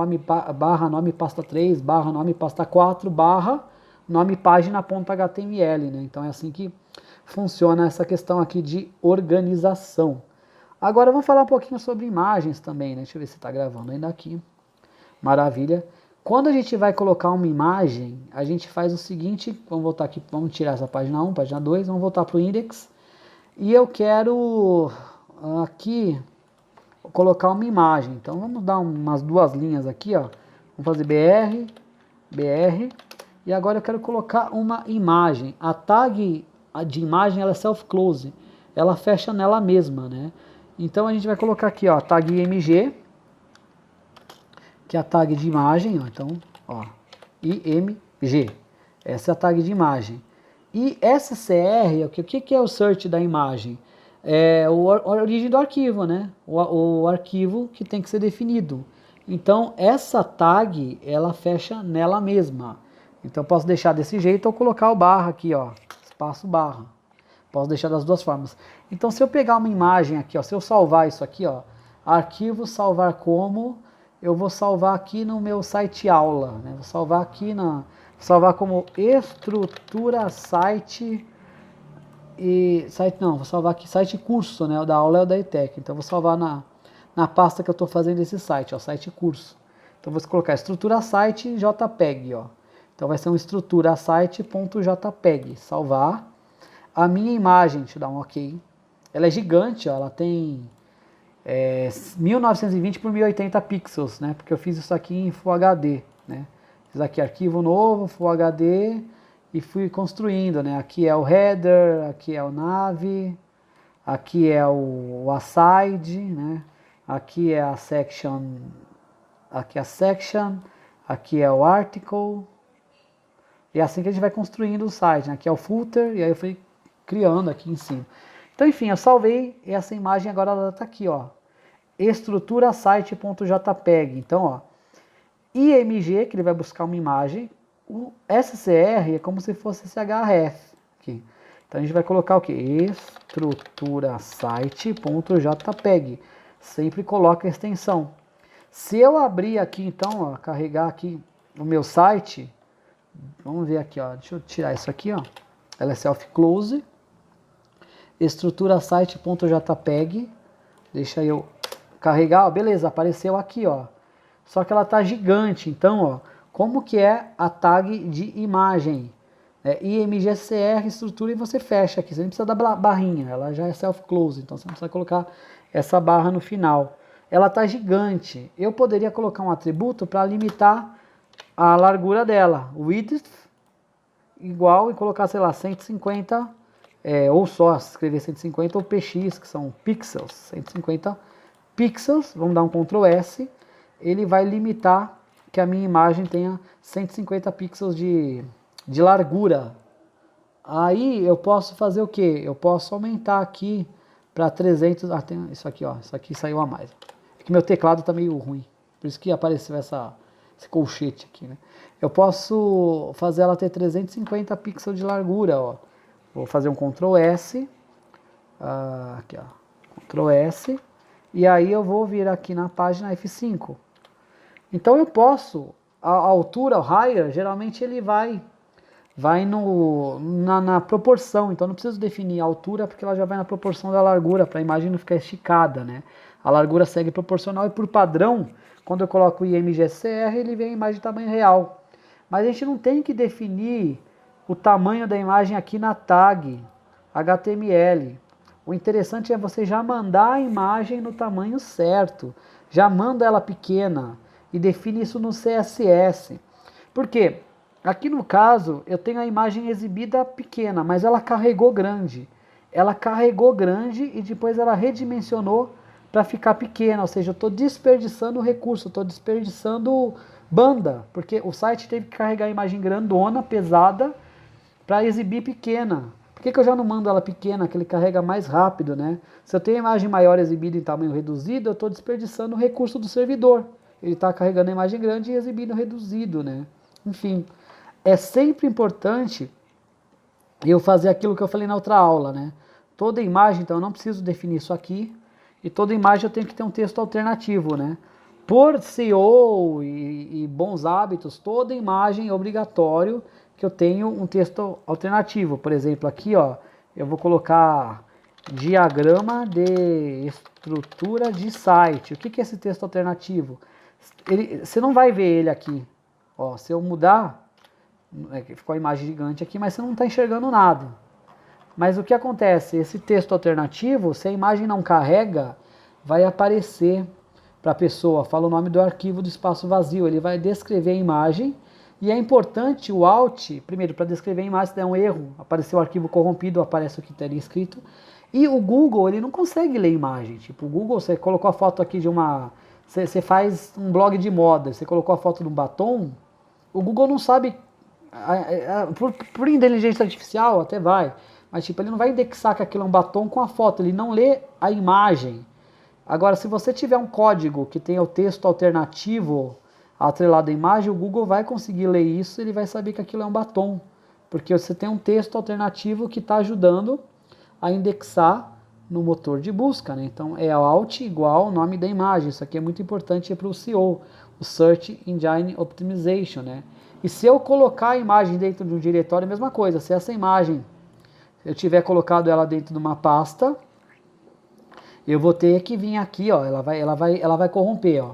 barra nome pasta 3, barra nome pasta 4, barra nome página.html, né? Então é assim que funciona essa questão aqui de organização. Agora vamos falar um pouquinho sobre imagens também, né? Deixa eu ver se está gravando ainda aqui. Maravilha. Quando a gente vai colocar uma imagem, a gente faz o seguinte, vamos voltar aqui, vamos tirar essa página 1, página 2, vamos voltar para o index. E eu quero aqui colocar uma imagem. Então vamos dar umas duas linhas aqui, ó. Vamos fazer BR, BR. E agora eu quero colocar uma imagem. A tag de imagem ela é self-close. Ela fecha nela mesma, né? Então a gente vai colocar aqui, ó, tag IMG, que é a tag de imagem, ó. Então, ó, IMG. Essa é a tag de imagem. E SCR, o que é o search da imagem? É a origem do arquivo, né? O arquivo que tem que ser definido. Então, essa tag, ela fecha nela mesma. Então, eu posso deixar desse jeito ou colocar o barra aqui, ó, espaço barra. Posso deixar das duas formas. Então, se eu pegar uma imagem aqui, ó, se eu salvar isso aqui, ó, arquivo salvar como, eu vou salvar aqui no meu site aula, né? Vou salvar aqui salvar como estrutura site e site não, vou salvar aqui site curso, né? O da aula é o da ETEC. Então vou salvar na pasta que eu estou fazendo esse site, ó, site curso. Então vou colocar estrutura site JPEG, ó. Então vai ser um estrutura site.jpg, salvar. A minha imagem, deixa eu dar um OK. Ela é gigante, ó, ela tem 1920 por 1080 pixels, né? Porque eu fiz isso aqui em Full HD, né? Fiz aqui arquivo novo, Full HD e fui construindo, né? Aqui é o header, aqui é o nav, aqui é o aside, né? Aqui é a section, aqui é a section, aqui é o article, e é assim que a gente vai construindo o site, né? Aqui é o footer, e aí eu fui criando aqui em cima. Então, enfim, eu salvei essa imagem, agora ela está aqui, ó, estrutura site.jpg. Então, ó, IMG, que ele vai buscar uma imagem, o SCR é como se fosse esse href aqui. Então a gente vai colocar o que? Estrutura site.jpg. Sempre coloca a extensão. Se eu abrir aqui, então, ó, carregar aqui o meu site, vamos ver aqui, ó, deixa eu tirar isso aqui, ó, ela é self-close, estrutura site.jpg, deixa eu carregar, ó, beleza, apareceu aqui, ó, só que ela tá gigante, então, ó, como que é a tag de imagem? IMGCR, estrutura, e você fecha aqui, você nem precisa da barrinha, ela já é self-close, então você não precisa colocar essa barra no final. Ela está gigante, eu poderia colocar um atributo para limitar a largura dela, width igual, e colocar, sei lá, 150, ou só escrever 150, ou px, que são pixels, 150 pixels, vamos dar um Ctrl S, ele vai limitar que a minha imagem tenha 150 pixels de largura. Aí eu posso fazer o que? Eu posso aumentar aqui para 300, tem isso aqui, ó, isso aqui saiu a mais. É que meu teclado tá meio ruim, por isso que apareceu esse colchete aqui, né? Eu posso fazer ela ter 350 pixels de largura, ó. Vou fazer um Ctrl S, aqui, ó, Ctrl S, e aí eu vou vir aqui na página F5. Então eu posso, a altura, o higher, geralmente ele vai na proporção, então não preciso definir a altura porque ela já vai na proporção da largura, para a imagem não ficar esticada, né? A largura segue proporcional e por padrão, quando eu coloco o IMGCR, ele vem a imagem de tamanho real. Mas a gente não tem que definir o tamanho da imagem aqui na tag HTML. O interessante é você já mandar a imagem no tamanho certo, já manda ela pequena e define isso no CSS. Por quê? Aqui no caso, eu tenho a imagem exibida pequena, mas ela carregou grande. Ela carregou grande e depois ela redimensionou para ficar pequena, ou seja, eu estou desperdiçando recurso, estou desperdiçando banda, porque o site teve que carregar a imagem grandona, pesada, para exibir pequena. Por que eu já não mando ela pequena, que ele carrega mais rápido, né? Se eu tenho a imagem maior exibida em tamanho reduzido, eu estou desperdiçando o recurso do servidor. Ele está carregando a imagem grande e exibindo reduzido, né? Enfim, é sempre importante eu fazer aquilo que eu falei na outra aula, né? Toda imagem, então eu não preciso definir isso aqui, e toda imagem eu tenho que ter um texto alternativo, né? Por SEO e bons hábitos, toda imagem é obrigatório que eu tenho um texto alternativo. Por exemplo, aqui, ó, eu vou colocar diagrama de estrutura de site. O que é esse texto alternativo? Você não vai ver ele aqui. Ó, se eu mudar, ficou a imagem gigante aqui, mas você não está enxergando nada. Mas o que acontece? Esse texto alternativo, se a imagem não carrega, vai aparecer para a pessoa, fala o nome do arquivo do espaço vazio, ele vai descrever a imagem, e é importante o Alt, primeiro, para descrever a imagem, se der um erro, apareceu o arquivo corrompido, aparece o que teria escrito, e o Google, ele não consegue ler imagem, tipo, o Google, você colocou a foto aqui de uma, você faz um blog de moda, você colocou a foto de um batom, o Google não sabe, por inteligência artificial até vai, mas tipo, ele não vai indexar que aquilo é um batom com a foto, ele não lê a imagem. Agora, se você tiver um código que tenha o texto alternativo atrelado à imagem, o Google vai conseguir ler isso e ele vai saber que aquilo é um batom. Porque você tem um texto alternativo que está ajudando a indexar no motor de busca, né? Então, é alt igual ao nome da imagem. Isso aqui é muito importante para o SEO, o Search Engine Optimization, né? E se eu colocar a imagem dentro de um diretório, é a mesma coisa. Se essa imagem, eu tiver colocado ela dentro de uma pasta, eu vou ter que vir aqui, ó, ela vai corromper, ó.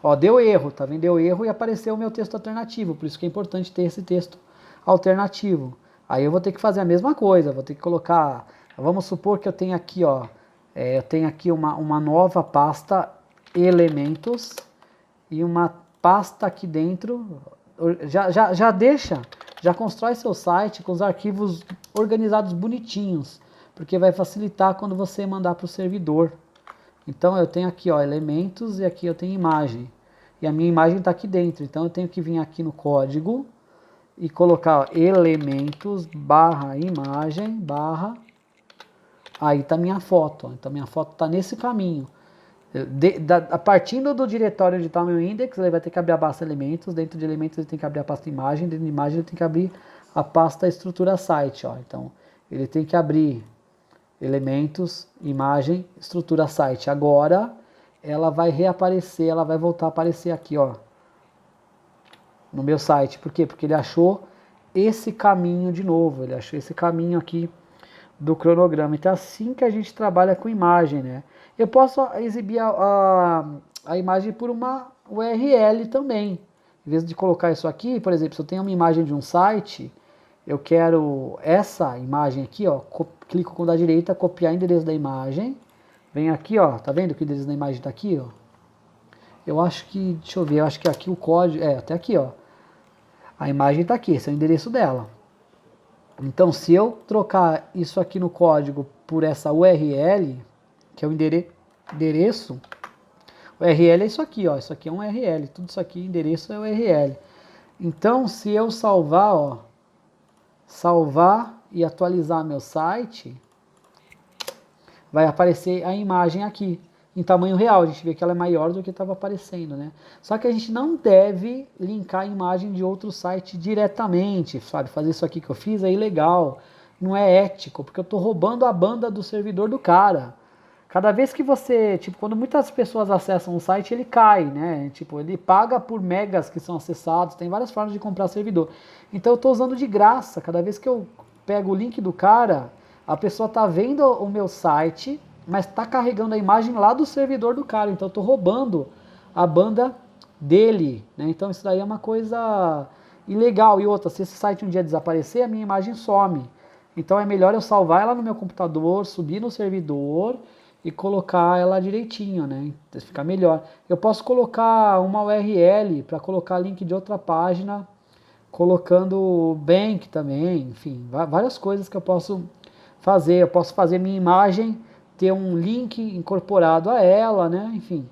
Ó, deu erro, tá vendo? Deu erro e apareceu o meu texto alternativo, por isso que é importante ter esse texto alternativo. Aí eu vou ter que fazer a mesma coisa, vou ter que colocar, vamos supor que eu tenho aqui, ó, eu tenho aqui uma nova pasta elementos e uma pasta aqui dentro, já constrói seu site com os arquivos organizados bonitinhos, porque vai facilitar quando você mandar para o servidor. Então eu tenho aqui, ó, elementos, e aqui eu tenho imagem. e a minha imagem está aqui dentro. Então eu tenho que vir aqui no código e colocar ó, elementos barra imagem barra, aí está minha foto. Ó. Então minha foto está nesse caminho. A partindo do diretório onde está o meu index, ele vai ter que abrir a pasta elementos, dentro de elementos ele tem que abrir a pasta imagem, dentro de imagem ele tem que abrir a pasta estrutura site. Ó. Então ele tem que abrir elementos, imagem, estrutura site. Agora ela vai reaparecer, ela vai voltar a aparecer aqui, ó, no meu site. Por quê? Porque ele achou esse caminho de novo, ele achou esse caminho aqui do cronograma. Então é assim que a gente trabalha com imagem, né? Eu posso exibir a imagem por uma URL também. Em vez de colocar isso aqui, por exemplo, se eu tenho uma imagem de um site, eu quero essa imagem aqui, ó, clico com o da direita, copiar o endereço da imagem, vem aqui, ó, tá vendo que o endereço da imagem tá aqui, ó? Eu acho que, deixa eu ver, eu acho que aqui o código, até aqui, ó. A imagem tá aqui, esse é o endereço dela. Então, se eu trocar isso aqui no código por essa URL, que é o endereço, o URL é isso aqui, ó, isso aqui é um URL, tudo isso aqui, endereço é URL. Então, se eu salvar, ó, salvar e atualizar meu site, vai aparecer a imagem aqui, em tamanho real. A gente vê que ela é maior do que estava aparecendo, né? Só que a gente não deve linkar a imagem de outro site diretamente, sabe? Fazer isso aqui que eu fiz é ilegal, não é ético, porque eu estou roubando a banda do servidor do cara. Cada vez que você, tipo, quando muitas pessoas acessam um site, ele cai, né? Tipo, ele paga por megas que são acessados, tem várias formas de comprar servidor. Então eu estou usando de graça, cada vez que eu pego o link do cara, a pessoa está vendo o meu site, mas está carregando a imagem lá do servidor do cara, então eu estou roubando a banda dele, né? Então isso daí é uma coisa ilegal. E outra, se esse site um dia desaparecer, a minha imagem some. Então é melhor eu salvar ela no meu computador, subir no servidor e colocar ela direitinho, né? Fica melhor. Eu posso colocar uma URL para colocar link de outra página, colocando bank também, enfim, várias coisas que eu posso fazer. Eu posso fazer minha imagem ter um link incorporado a ela, né? Enfim.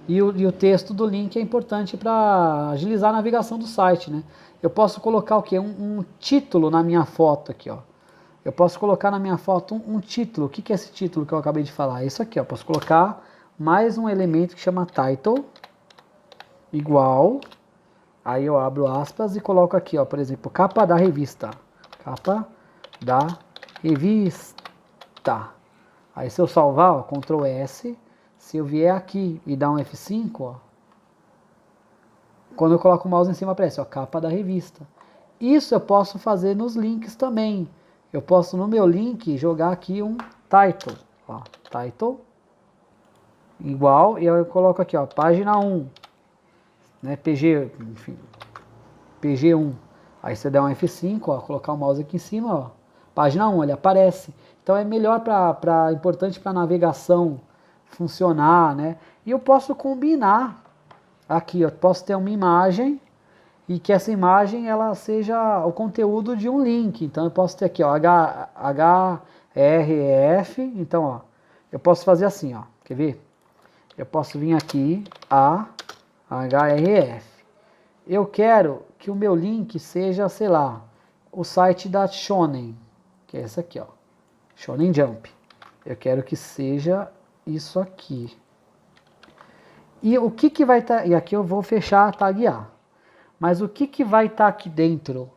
E o texto do link é importante para agilizar a navegação do site, né? Eu posso colocar o quê? Um título na minha foto aqui, ó. Eu posso colocar na minha foto um título. O que é esse título que eu acabei de falar? Isso aqui, ó. Posso colocar mais um elemento que chama title, igual. Aí eu abro aspas e coloco aqui, ó, por exemplo, capa da revista. Capa da revista. Aí se eu salvar, ó, Ctrl S, se eu vier aqui e dar um F5, ó, quando eu coloco o mouse em cima aparece, ó, capa da revista. Isso eu posso fazer nos links também. Eu posso no meu link jogar aqui um title, ó, title, igual, e eu coloco aqui, ó, página 1, né, PG, enfim, PG1. Aí você dá um F5, ó, colocar o mouse aqui em cima, ó, página 1, ele aparece. Então é melhor importante para navegação funcionar, né? E eu posso combinar aqui, eu posso ter uma imagem e que essa imagem ela seja o conteúdo de um link. Então eu posso ter aqui, ó, href, então, ó, eu posso fazer assim, ó, quer ver? Eu posso vir aqui a href. Eu quero que o meu link seja, sei lá, o site da Shonen, que é esse aqui, ó, Shonen Jump. Eu quero que seja isso aqui. E o que vai estar... E aqui eu vou fechar, taguear. Mas o que vai estar aqui dentro?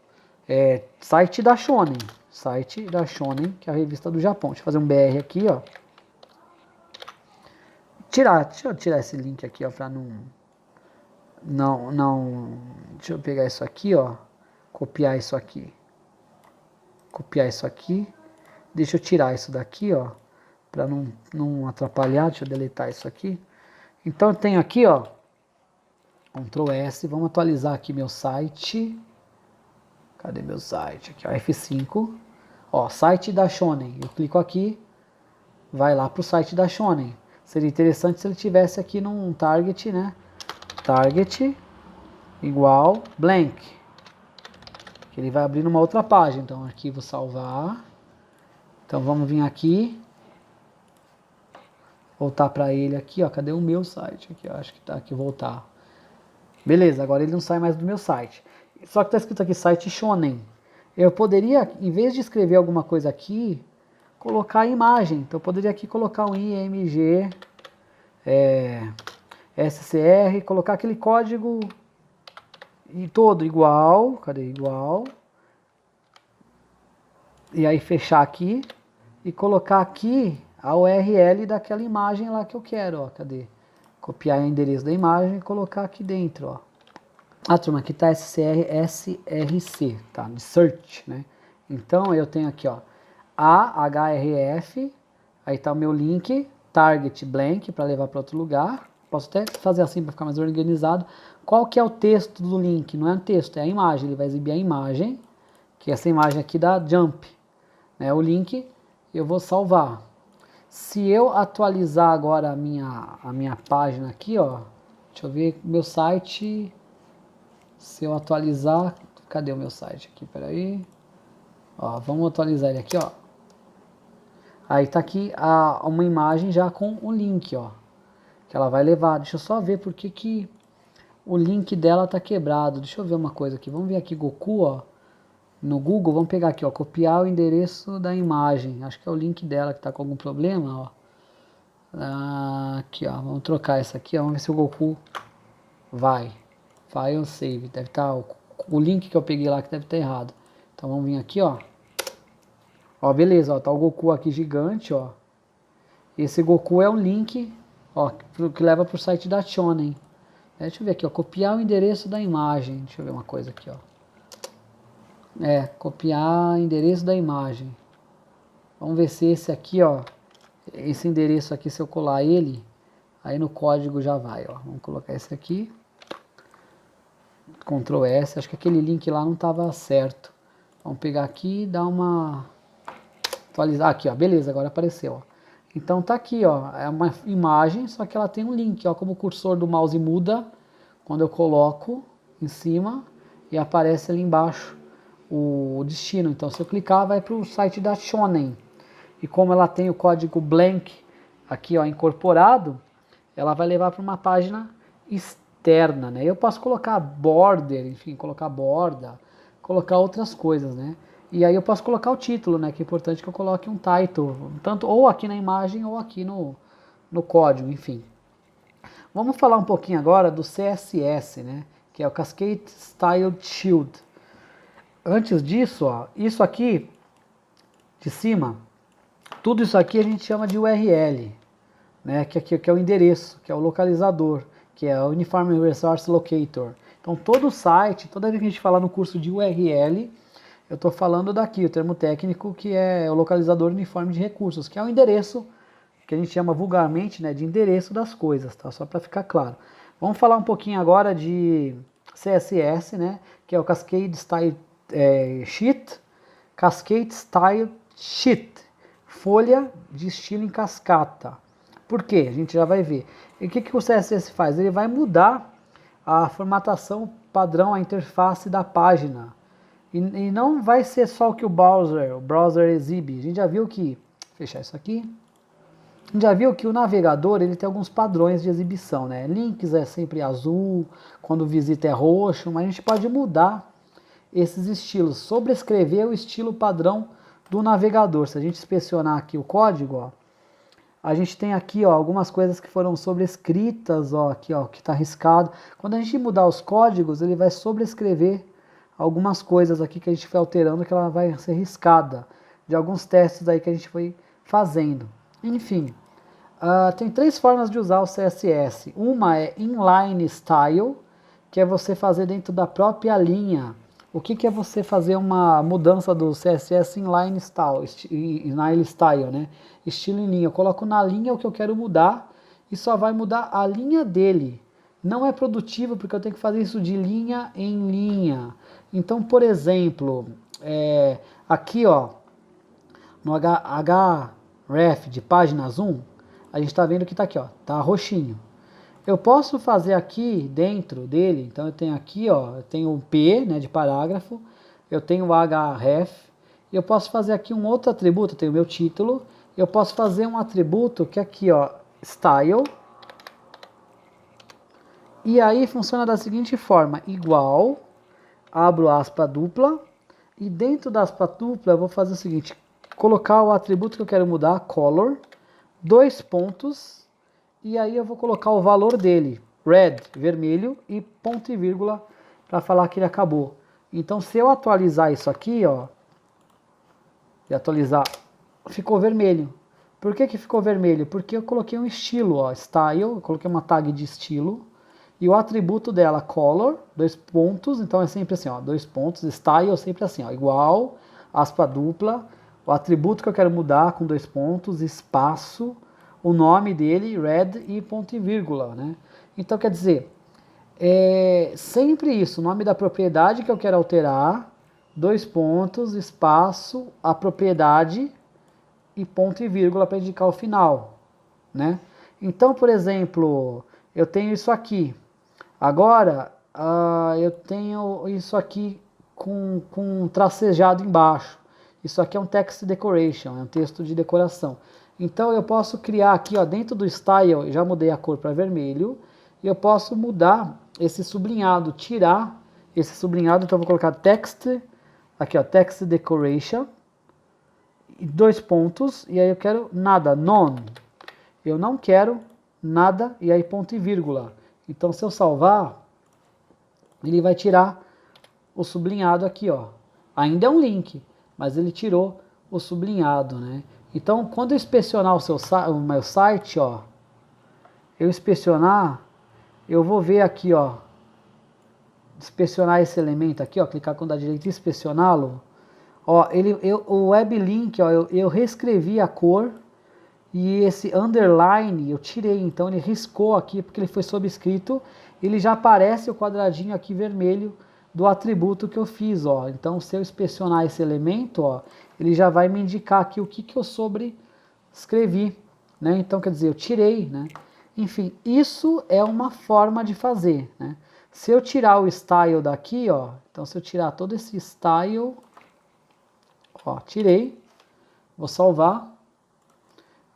É site da Shonen. Site da Shonen, que é a revista do Japão. Deixa eu fazer um BR aqui, ó. Deixa eu tirar esse link aqui, ó, pra não... Deixa eu pegar isso aqui, ó. Copiar isso aqui. Copiar isso aqui. Deixa eu tirar isso daqui, ó. Pra não atrapalhar. Deixa eu deletar isso aqui. Então eu tenho aqui, ó. Ctrl S. Vamos atualizar aqui meu site. Cadê meu site? Aqui, ó. F5. Ó, site da Shonen. Eu clico aqui. Vai lá pro site da Shonen. Seria interessante se ele tivesse aqui num target, né? Target igual blank. Que ele vai abrir numa outra página. Então, arquivo salvar. Então, vamos vir aqui. voltar para ele aqui, ó, cadê o meu site? Aqui, ó, acho que tá aqui, voltar. Beleza, agora ele não sai mais do meu site. Só que tá escrito aqui, site Shonen. Eu poderia, em vez de escrever alguma coisa aqui, colocar a imagem. Então eu poderia aqui colocar um IMG, SCR, colocar aquele código todo igual, cadê igual? E aí fechar aqui e colocar aqui a URL daquela imagem lá que eu quero, ó, cadê? Copiar o endereço da imagem e colocar aqui dentro, ó. Ah, turma, aqui tá SRC, tá? De search, né? Então eu tenho aqui, ó, AHRF, aí tá o meu link, target blank para levar para outro lugar. Posso até fazer assim para ficar mais organizado. Qual que é o texto do link? Não é um texto, é a imagem. Ele vai exibir a imagem, que é essa imagem aqui da Jump, né? O link eu vou salvar. Se eu atualizar agora a minha página aqui, ó, deixa eu ver meu site. Se eu atualizar, cadê o meu site aqui? Peraí. Ó, vamos atualizar ele aqui, ó. Aí tá aqui uma imagem já com o link, ó, que ela vai levar. Deixa eu só ver por que o link dela tá quebrado. Deixa eu ver uma coisa aqui. Vamos ver aqui Goku, ó. No Google, vamos pegar aqui, ó, copiar o endereço da imagem. Acho que é o link dela que tá com algum problema, ó. Aqui, ó, vamos trocar essa aqui, ó. Vamos ver se o Goku vai. File save, deve estar o link que eu peguei lá que deve estar errado. Então vamos vir aqui, ó. Ó, beleza, ó, tá o Goku aqui gigante, ó. Esse Goku é um link, ó, que leva pro site da Shonen. Deixa eu ver aqui, ó, copiar o endereço da imagem. Deixa eu ver uma coisa aqui, ó. Copiar o endereço da imagem. Vamos ver se esse aqui, ó, esse endereço aqui, se eu colar ele, aí no código já vai, ó. Vamos colocar esse aqui. Ctrl S, acho que aquele link lá não estava certo. Vamos pegar aqui e dar uma atualizar aqui, ó, beleza, agora apareceu, ó. Então tá aqui, ó, é uma imagem, só que ela tem um link, ó, como o cursor do mouse muda quando eu coloco em cima e aparece ali embaixo o destino. Então se eu clicar vai para o site da Shonen. E como ela tem o código blank aqui, ó, incorporado, ela vai levar para uma página externa, né? Eu posso colocar border, enfim, colocar borda, colocar outras coisas, né? E aí eu posso colocar o título, né? Que é importante que eu coloque um title, tanto ou aqui na imagem ou aqui no código, enfim. Vamos falar um pouquinho agora do CSS, né? Que é o Cascade Style Shield. Antes disso, ó, isso aqui de cima, tudo isso aqui a gente chama de URL, né? Que é o endereço, que é o localizador, que é o Uniform Resource Locator. Então todo site, toda vez que a gente fala no curso de URL, eu estou falando daqui, o termo técnico, que é o localizador uniforme de recursos, que é o endereço, que a gente chama vulgarmente, né, de endereço das coisas, tá? Só para ficar claro. Vamos falar um pouquinho agora de CSS, né, que é o Cascade Style Sheet, Cascade Style Sheet, folha de estilo em cascata. Por quê? A gente já vai ver. E o que o CSS faz? Ele vai mudar a formatação padrão, a interface da página. E não vai ser só o que o browser exibe. A gente já viu que, fechar isso aqui, a gente já viu que o navegador ele tem alguns padrões de exibição, né? Links é sempre azul, quando visita é roxo, mas a gente pode mudar esses estilos, sobrescrever o estilo padrão do navegador. Se a gente inspecionar aqui o código, ó, a gente tem aqui, ó, algumas coisas que foram sobrescritas, ó, aqui, ó, que está riscado. Quando a gente mudar os códigos, ele vai sobrescrever algumas coisas aqui que a gente foi alterando, que ela vai ser riscada, de alguns testes aí que a gente foi fazendo. Enfim, tem 3 formas de usar o CSS. Uma é inline style, que é você fazer dentro da própria linha. O que é você fazer uma mudança do CSS inline style, né? Estilo em linha. Eu coloco na linha o que eu quero mudar e só vai mudar a linha dele. Não é produtivo porque eu tenho que fazer isso de linha em linha. Então, por exemplo, aqui, ó, no href de páginas 1, a gente está vendo que está aqui, ó, tá roxinho. Eu posso fazer aqui dentro dele, então eu tenho aqui, ó, eu tenho o P, né, de parágrafo, eu tenho o href, e eu posso fazer aqui um outro atributo, eu tenho o meu título, eu posso fazer um atributo que aqui, ó, style. E aí funciona da seguinte forma, igual, abro aspa dupla, e dentro da aspa dupla eu vou fazer o seguinte, colocar o atributo que eu quero mudar, color, 2 pontos, e aí eu vou colocar o valor dele, red, vermelho, e ponto e vírgula, para falar que ele acabou. Então se eu atualizar isso aqui, ó, e atualizar, ficou vermelho. Por que que ficou vermelho? Porque eu coloquei um estilo, ó, style, eu coloquei uma tag de estilo, e o atributo dela, color, 2 pontos, então é sempre assim, ó, 2 pontos, style sempre assim, ó, igual, aspa dupla, o atributo que eu quero mudar com 2 pontos, espaço, o nome dele, red e ponto e vírgula, né? Então quer dizer, é sempre isso, o nome da propriedade que eu quero alterar, 2 pontos, espaço, a propriedade e ponto e vírgula para indicar o final, né? Então, por exemplo, eu tenho isso aqui. Agora, eu tenho isso aqui com tracejado embaixo. Isso aqui é um text decoration, é um texto de decoração. Então eu posso criar aqui, ó, dentro do style, eu já mudei a cor para vermelho, e eu posso mudar esse sublinhado, tirar esse sublinhado, então eu vou colocar text, aqui ó, text decoration, 2 pontos, e aí eu quero nada, none. Eu não quero nada, e aí ponto e vírgula. Então se eu salvar, ele vai tirar o sublinhado aqui, ó. Ainda é um link, mas ele tirou o sublinhado, né? Então quando eu inspecionar o meu site, ó, eu inspecionar, eu vou ver aqui, ó, inspecionar esse elemento aqui, ó, clicar com a direita e inspecioná-lo. Ó, o web link, ó, eu reescrevi a cor e esse underline eu tirei, então ele riscou aqui porque ele foi sobrescrito, ele já aparece o quadradinho aqui vermelho do atributo que eu fiz, ó. Então se eu inspecionar esse elemento, ó, ele já vai me indicar aqui o que eu sobrescrevi, né? Então quer dizer, eu tirei, né? Enfim, isso é uma forma de fazer, né? Se eu tirar o style daqui, ó, então se eu tirar todo esse style, ó, tirei, vou salvar,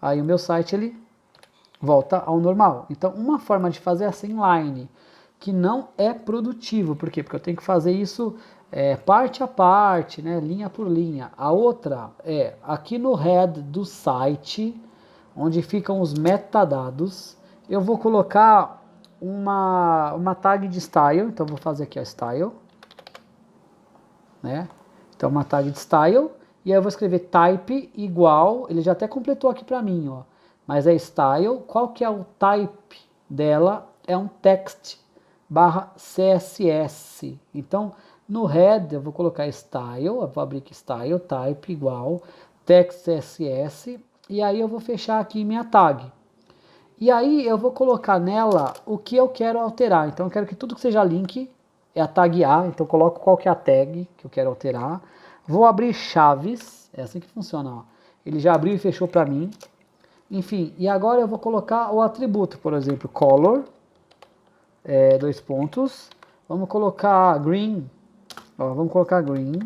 aí o meu site ele volta ao normal. Então uma forma de fazer essa inline, que não é produtivo, por quê? Porque eu tenho que fazer isso parte a parte, né, linha por linha. A outra é aqui no head do site, onde ficam os metadados, eu vou colocar uma tag de style, então vou fazer aqui a style, né? Então uma tag de style, e aí eu vou escrever type igual, ele já até completou aqui para mim, ó, mas é style, qual que é o type dela? É um text barra CSS, então no head eu vou colocar style, eu vou abrir aqui style, type igual, text CSS, e aí eu vou fechar aqui minha tag. E aí eu vou colocar nela o que eu quero alterar. Então eu quero que tudo que seja link é a tag A. Então eu coloco qual que é a tag que eu quero alterar. Vou abrir chaves. É assim que funciona, ó. Ele já abriu e fechou para mim. Enfim, e agora eu vou colocar o atributo, por exemplo, color. 2 pontos. Vamos colocar green. Ó, vamos colocar green.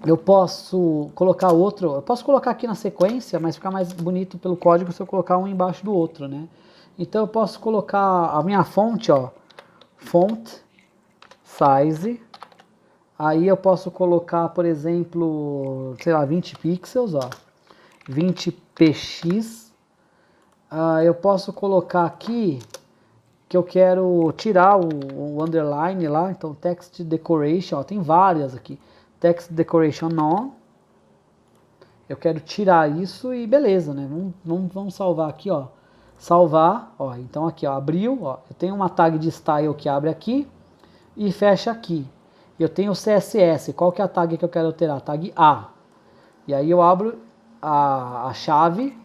Eu posso colocar outro, eu posso colocar aqui na sequência, mas fica mais bonito pelo código se eu colocar um embaixo do outro, né? Então eu posso colocar a minha fonte, ó, font size, aí eu posso colocar, por exemplo, sei lá, 20 pixels, ó, 20 px, eu posso colocar aqui que eu quero tirar o underline lá, então text decoration, ó, tem várias aqui. Text decoration on, eu quero tirar isso e beleza, né? Vamos salvar aqui, ó. Salvar, ó. Então aqui, ó, abriu, ó. Eu tenho uma tag de style que abre aqui e fecha aqui. Eu tenho o CSS. Qual que é a tag que eu quero alterar? Tag A. E aí eu abro a chave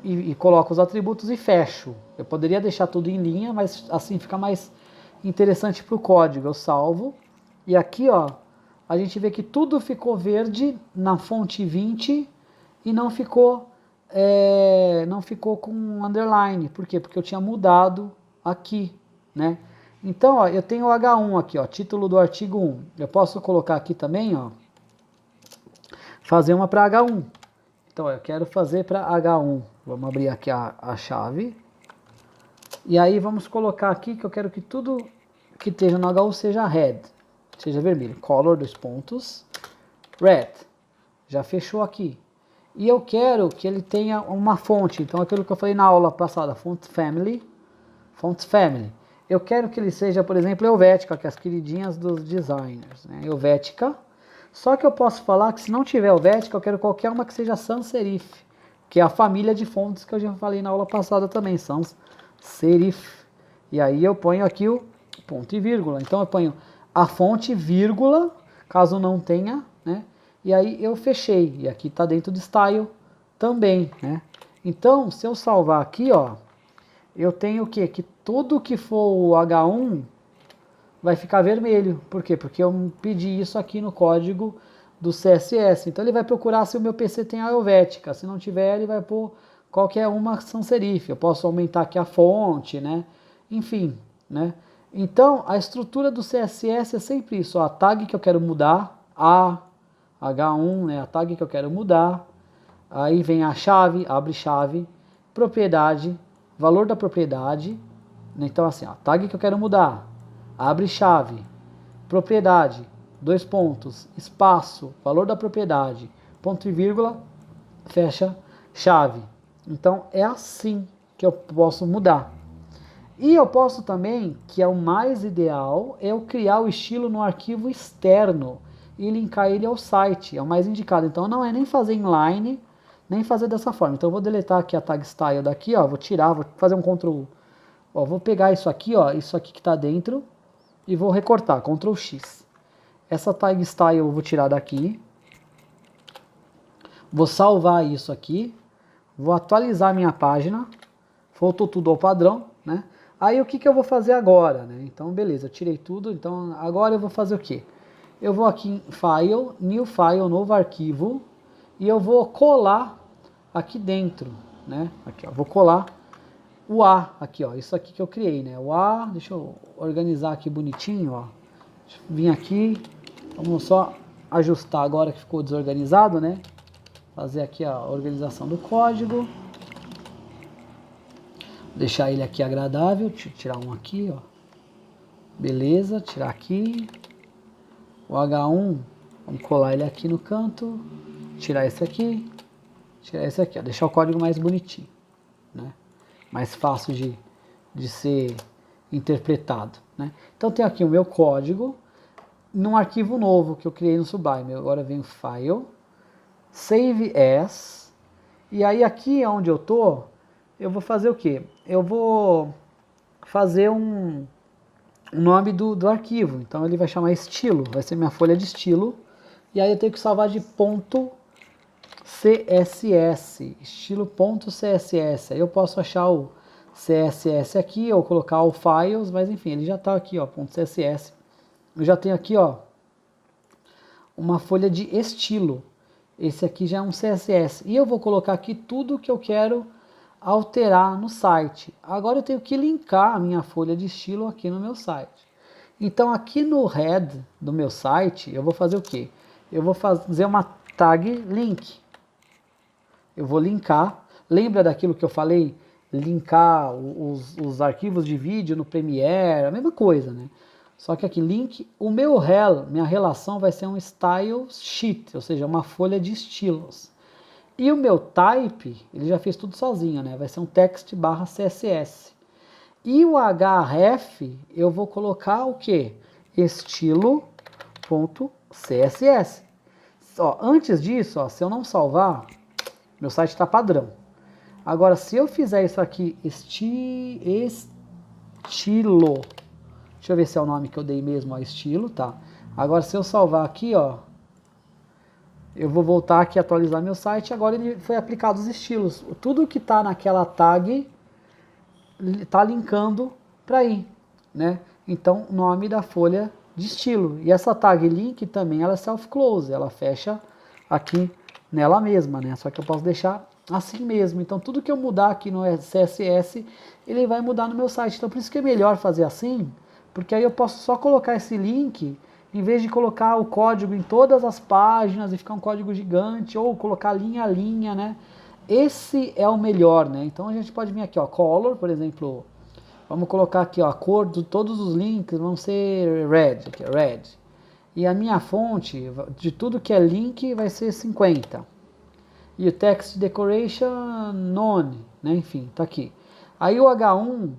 e coloco os atributos e fecho. Eu poderia deixar tudo em linha, mas assim fica mais interessante para o código. Eu salvo e aqui, ó, a gente vê que tudo ficou verde na fonte 20 e não ficou com underline. Por quê? Porque eu tinha mudado aqui, né? Então, ó, eu tenho o H1 aqui, ó, título do artigo 1. Eu posso colocar aqui também, ó, fazer uma para H1. Então, eu quero fazer para H1. Vamos abrir aqui a chave. E aí vamos colocar aqui que eu quero que tudo que esteja no H1 seja red, seja vermelho. Color, 2 pontos, red. Já fechou aqui. E eu quero que ele tenha uma fonte. Então, aquilo que eu falei na aula passada, font family. Eu quero que ele seja, por exemplo, Helvética, que é as queridinhas dos designers, né? Helvética. Só que eu posso falar que se não tiver Helvética, eu quero qualquer uma que seja sans serif, que é a família de fontes que eu já falei na aula passada também, sans serif. E aí eu ponho aqui o ponto e vírgula. Então eu ponho a fonte, vírgula, caso não tenha, né? E aí eu fechei. E aqui está dentro do style também, né? Então, se eu salvar aqui, ó, eu tenho o quê? Que tudo que for o H1 vai ficar vermelho. Por quê? Porque eu pedi isso aqui no código do CSS. Então ele vai procurar se o meu PC tem a Helvética. Se não tiver, ele vai pôr qualquer uma sans serif. Eu posso aumentar aqui a fonte, né? Enfim, né? Então, a estrutura do CSS é sempre isso. Ó, a tag que eu quero mudar, a H1, né? A tag que eu quero mudar. Aí vem a chave, abre chave, propriedade, valor da propriedade. Então, assim, ó, tag que eu quero mudar, abre chave, propriedade, 2 pontos, espaço, valor da propriedade, ponto e vírgula, fecha chave. Então, é assim que eu posso mudar. E eu posso também, que é o mais ideal, é eu criar o estilo no arquivo externo e linkar ele ao site, é o mais indicado. Então não é nem fazer inline, nem fazer dessa forma. Então eu vou deletar aqui a tag style daqui, ó, vou tirar, vou fazer um Ctrl, ó, vou pegar isso aqui, ó, isso aqui que está dentro e vou recortar, Ctrl X. Essa tag style eu vou tirar daqui, vou salvar isso aqui, vou atualizar minha página, voltou tudo ao padrão, né? Aí o que eu vou fazer agora, né? Então beleza, eu tirei tudo, então agora eu vou fazer o quê? Eu vou aqui em File, New File, novo arquivo, e eu vou colar aqui dentro, né? Aqui, ó, vou colar o A aqui, ó, isso aqui que eu criei, né? O A, deixa eu organizar aqui bonitinho, ó. Deixa eu vir aqui, vamos só ajustar agora que ficou desorganizado, né? Fazer aqui a organização do código. Deixar ele aqui agradável, tirar um aqui, ó. Beleza, tirar aqui. O H1, vamos colar ele aqui no canto. Tirar esse aqui. Tirar esse aqui, ó. Deixar o código mais bonitinho, né? Mais fácil de ser interpretado, né? Então tem aqui o meu código num arquivo novo que eu criei no Sublime. Agora vem o File, Save As. E aí aqui onde eu tô, eu vou fazer o quê? Eu vou fazer um nome do arquivo. Então ele vai chamar estilo, vai ser minha folha de estilo. E aí eu tenho que salvar de ponto .css, estilo.css. Aí eu posso achar o CSS aqui, ou colocar o files, mas enfim, ele já está aqui, ó, .css. Eu já tenho aqui, ó, uma folha de estilo. Esse aqui já é um CSS. E eu vou colocar aqui tudo que eu quero alterar no site. Agora eu tenho que linkar a minha folha de estilo aqui no meu site. Então aqui no head do meu site, eu vou fazer o quê? Eu vou fazer uma tag link. Eu vou linkar. Lembra daquilo que eu falei? Linkar os arquivos de vídeo no Premiere, a mesma coisa, né? Só que aqui, link, o meu rel, minha relação vai ser um style sheet, ou seja, uma folha de estilos. E o meu type, ele já fez tudo sozinho, né? Vai ser um text/css. E o href, eu vou colocar o quê? Estilo.css. Ó, antes disso, ó, se eu não salvar, meu site está padrão. Agora, se eu fizer isso aqui, estilo, deixa eu ver se é o nome que eu dei mesmo, ó, estilo, tá? Agora, se eu salvar aqui, ó, eu vou voltar aqui e atualizar meu site. Agora ele foi aplicado os estilos. Tudo que está naquela tag está linkando para aí, né? Então, nome da folha de estilo. E essa tag link também, ela é self-close. Ela fecha aqui nela mesma, né? Só que eu posso deixar assim mesmo. Então, tudo que eu mudar aqui no CSS, ele vai mudar no meu site. Então, por isso que é melhor fazer assim, porque aí eu posso só colocar esse link em vez de colocar o código em todas as páginas e ficar um código gigante, ou colocar linha a linha, né? Esse é o melhor, né? Então a gente pode vir aqui, ó, color, por exemplo, vamos colocar aqui, ó, a cor de todos os links vão ser red, aqui, red. E a minha fonte, de tudo que é link, vai ser 50. E o text decoration, none, né? Enfim, tá aqui. Aí o H1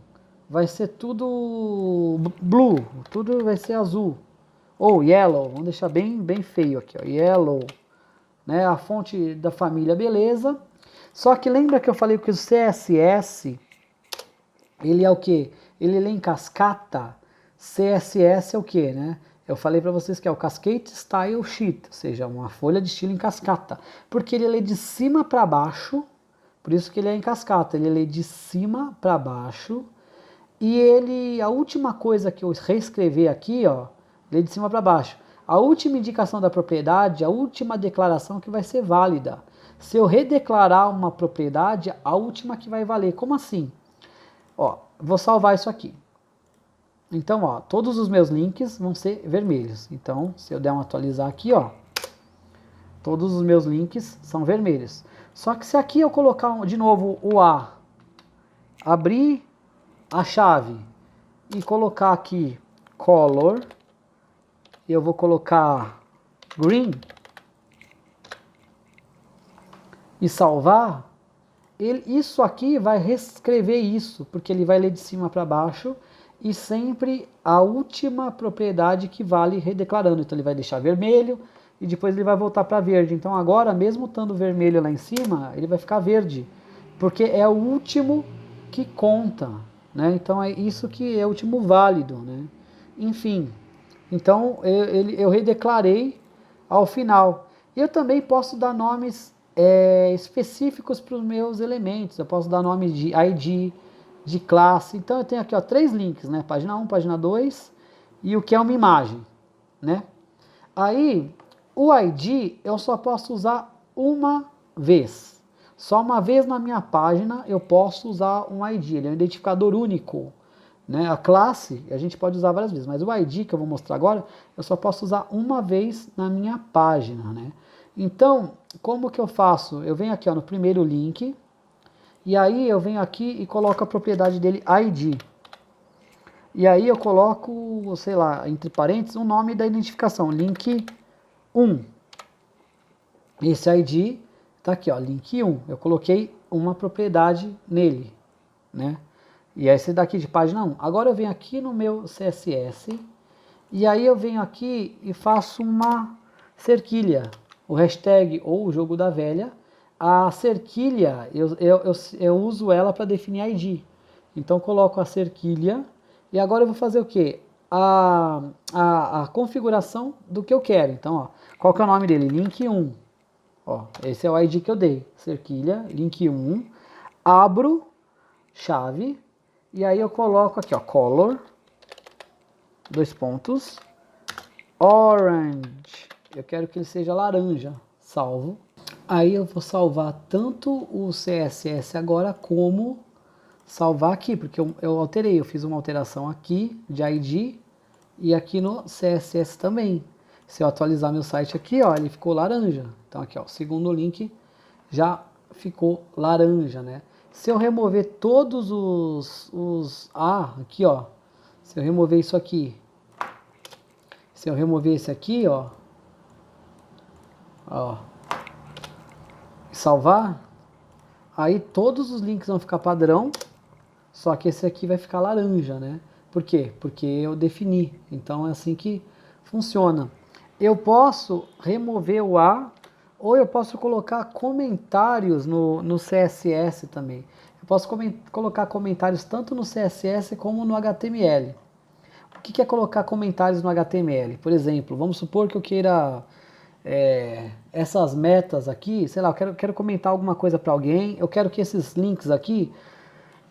vai ser tudo blue, tudo vai ser azul. Ou yellow, vamos deixar bem feio aqui, ó, yellow, né? A fonte da família, beleza. Só que lembra que eu falei que o CSS, ele é o quê? Ele lê em cascata. CSS é o quê, né? Eu falei para vocês que é o Cascade Style Sheet, ou seja, uma folha de estilo em cascata. Porque ele lê de cima para baixo, por isso que ele é em cascata. Ele lê de cima para baixo. E ele, a última coisa que eu reescrever aqui, ó, lê de cima para baixo. A última indicação da propriedade, a última declaração que vai ser válida. Se eu redeclarar uma propriedade, a última que vai valer. Como assim? Ó, vou salvar isso aqui. Então, ó, todos os meus links vão ser vermelhos. Então, se eu der um atualizar aqui, ó, todos os meus links são vermelhos. Só que se aqui eu colocar de novo o A, abrir a chave e colocar aqui color, eu vou colocar green e salvar, isso aqui vai reescrever isso, porque ele vai ler de cima para baixo e sempre a última propriedade que vale redeclarando. Então ele vai deixar vermelho e depois ele vai voltar para verde. Então agora, mesmo estando vermelho lá em cima, ele vai ficar verde, porque é o último que conta, né? Então é isso que é o último válido, né? Enfim, então eu redeclarei ao final. Eu também posso dar nomes específicos para os meus elementos. Eu posso dar nome de ID, de classe. Então eu tenho aqui, ó, 3 links, né? Página 1, página 2 e o que é uma imagem, né? Aí o ID eu só posso usar uma vez. Só uma vez na minha página eu posso usar um ID. Ele é um identificador único, né? A classe a gente pode usar várias vezes, mas o ID que eu vou mostrar agora eu só posso usar uma vez na minha página, né? Então, como que eu faço? Eu venho aqui, ó, no primeiro link, e aí eu venho aqui e coloco a propriedade dele ID. E aí eu coloco, sei lá, entre parênteses, o nome da identificação, link 1. Esse ID tá aqui, ó, link 1. Eu coloquei uma propriedade nele, né? E esse daqui de página 1. Agora eu venho aqui no meu CSS, e aí eu venho aqui e faço uma cerquilha. O hashtag ou o jogo da velha, a cerquilha, eu uso ela para definir ID. Então coloco a cerquilha e agora eu vou fazer o quê? A configuração do que eu quero. Então, ó, qual que é o nome dele? Link 1. Ó, esse é o ID que eu dei. Cerquilha, link 1. Abro, chave, e aí eu coloco aqui, ó, color, 2 pontos, orange. Eu quero que ele seja laranja, salvo. Aí eu vou salvar tanto o CSS agora como salvar aqui, porque eu alterei, eu fiz uma alteração aqui de ID e aqui no CSS também. Se eu atualizar meu site aqui, ó, ele ficou laranja. Então aqui, ó, o segundo link já ficou laranja, né? Se eu remover todos os aqui, ó, se eu remover isso aqui, se eu remover esse aqui, ó, salvar, aí todos os links vão ficar padrão, só que esse aqui vai ficar laranja, né? Por quê? Porque eu defini, então é assim que funciona. Eu posso remover o A, ou eu posso colocar comentários no CSS também. Eu posso colocar comentários tanto no CSS como no HTML. O que é colocar comentários no HTML? Por exemplo, vamos supor que eu queira essas metas aqui, sei lá, eu quero comentar alguma coisa para alguém, eu quero que esses links aqui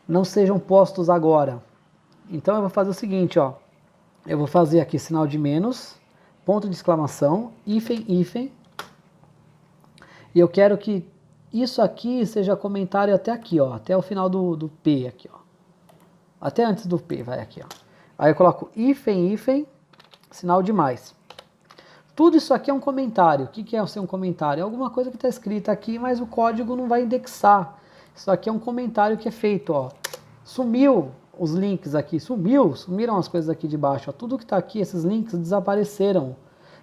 não sejam postos agora. Então eu vou fazer o seguinte, ó, eu vou fazer aqui sinal de menos, ponto de exclamação, hífen, e eu quero que isso aqui seja comentário até aqui, ó, até o final do P aqui, ó, até antes do P, vai aqui, ó. Aí eu coloco hífen, sinal de mais. Tudo isso aqui é um comentário. O que é ser um comentário? É alguma coisa que está escrita aqui, mas o código não vai indexar. Isso aqui é um comentário que é feito, ó. Sumiu os links aqui, sumiram as coisas aqui de baixo, ó. Tudo que está aqui, esses links desapareceram.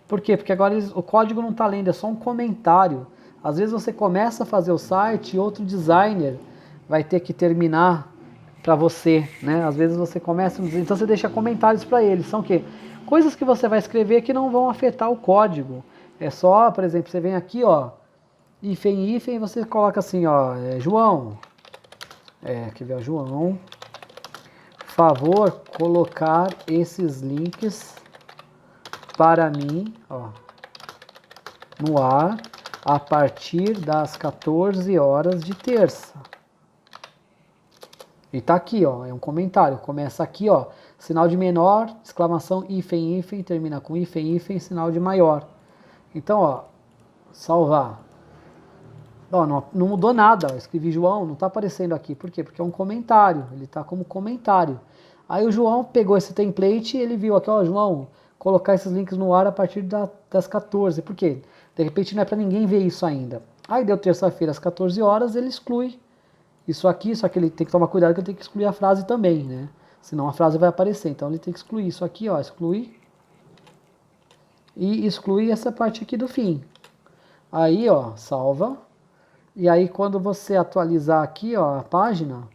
Por quê? Porque agora o código não está lendo, é só um comentário. Às vezes você começa a fazer o site e outro designer vai ter que terminar para você, né? Às vezes você começa, então você deixa comentários para eles. São o quê? Coisas que você vai escrever que não vão afetar o código. É só, por exemplo, você vem aqui, ó, hífen, e você coloca assim, ó, João, quer ver, João, favor colocar esses links para mim, ó, no ar, a partir das 14 horas de terça. E tá aqui, ó, é um comentário, começa aqui, ó, sinal de menor, exclamação, hífen, termina com hífen, sinal de maior. Então, ó, salvar. Ó, não mudou nada, ó, escrevi João, não tá aparecendo aqui. Por quê? Porque é um comentário, ele tá como comentário. Aí o João pegou esse template e ele viu aqui, ó, João, colocar esses links no ar a partir das 14. Por quê? De repente não é para ninguém ver isso ainda. Aí deu terça-feira às 14 horas, ele exclui isso aqui, só que ele tem que tomar cuidado que ele tem que excluir a frase também, né? Senão a frase vai aparecer. Então ele tem que excluir isso aqui, ó, exclui. E exclui essa parte aqui do fim. Aí, ó, salva. E aí quando você atualizar aqui, ó, a página,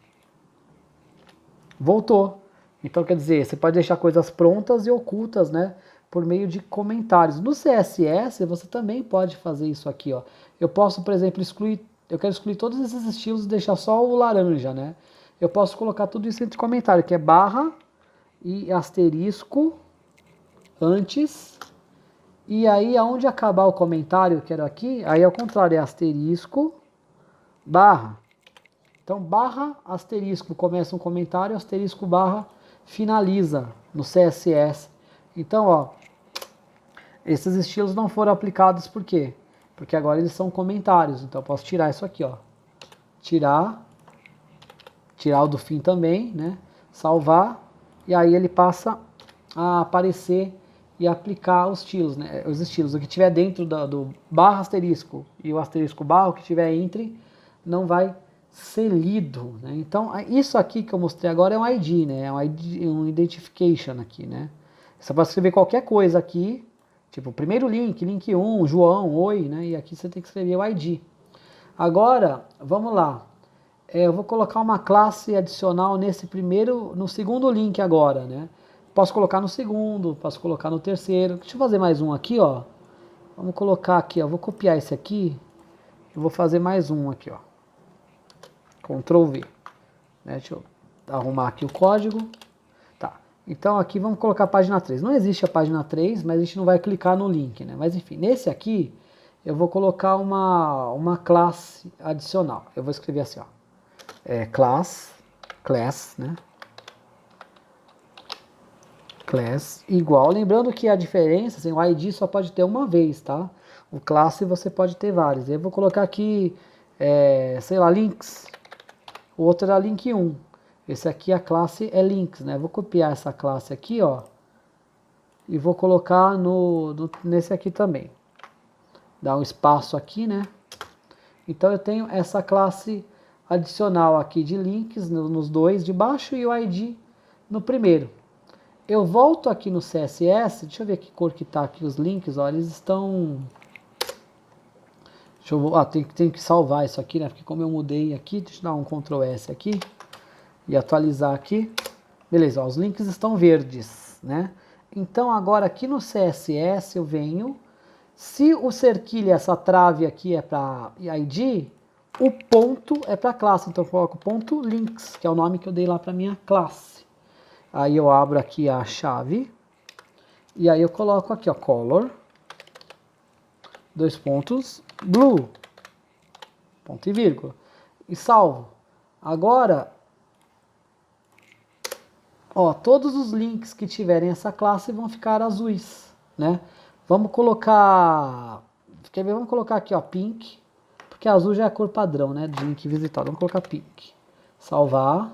voltou. Então quer dizer, você pode deixar coisas prontas e ocultas, né? Por meio de comentários. No CSS você também pode fazer isso aqui, ó. Eu posso, por exemplo, eu quero excluir todos esses estilos e deixar só o laranja, né? Eu posso colocar tudo isso entre comentário, que é barra e asterisco antes. E aí, aonde acabar o comentário, que era aqui, aí ao contrário, é asterisco, barra. Então, barra, asterisco, começa um comentário, asterisco, barra, finaliza no CSS. Então, ó, esses estilos não foram aplicados por quê? Porque agora eles são comentários. Então eu posso tirar isso aqui, ó. Tirar o do fim também, né? Salvar. E aí ele passa a aparecer e aplicar os estilos, né? Os estilos. O que tiver dentro do barra asterisco e o asterisco barra, o que tiver entre, não vai ser lido, né? Então isso aqui que eu mostrei agora é um ID, né? É um ID, um identification aqui, né? Você pode escrever qualquer coisa aqui. Tipo, primeiro link 1, João, oi, né? E aqui você tem que escrever o ID. Agora, vamos lá. Eu vou colocar uma classe adicional no segundo link agora, né? Posso colocar no segundo, posso colocar no terceiro. Deixa eu fazer mais um aqui, ó. Vamos colocar aqui, ó. Vou copiar esse aqui. Eu vou fazer mais um aqui, ó. Ctrl V. Né? Deixa eu arrumar aqui o código. Então aqui vamos colocar a página 3. Não existe a página 3, mas a gente não vai clicar no link, né? Mas enfim, nesse aqui eu vou colocar uma classe adicional. Eu vou escrever assim, ó. Class, né? Class igual. Lembrando que a diferença, assim, o ID só pode ter uma vez, tá? O classe você pode ter vários. Eu vou colocar aqui, sei lá, links. O outro era link 1. Esse aqui, a classe é links, né? Vou copiar essa classe aqui, ó. E vou colocar nesse aqui também. Dá um espaço aqui, né? Então eu tenho essa classe adicional aqui de links nos dois de baixo e o ID no primeiro. Eu volto aqui no CSS, deixa eu ver que cor que tá aqui os links, ó, eles estão... Deixa eu... tem que salvar isso aqui, né? Porque como eu mudei aqui, deixa eu dar um Ctrl S aqui. E atualizar aqui. Beleza, ó, os links estão verdes, né? Então agora aqui no CSS eu venho, se o cerquilho, essa trave aqui é para ID, o ponto é para classe, então eu coloco ponto links, que é o nome que eu dei lá para minha classe. Aí eu abro aqui a chave, e aí eu coloco aqui, ó, color, blue, ponto e vírgula, e salvo. Agora, ó, todos os links que tiverem essa classe vão ficar azuis, né? Vamos colocar, quer ver? Vamos colocar aqui, ó, pink, porque azul já é a cor padrão, né, de link visitado. Vamos colocar pink. Salvar.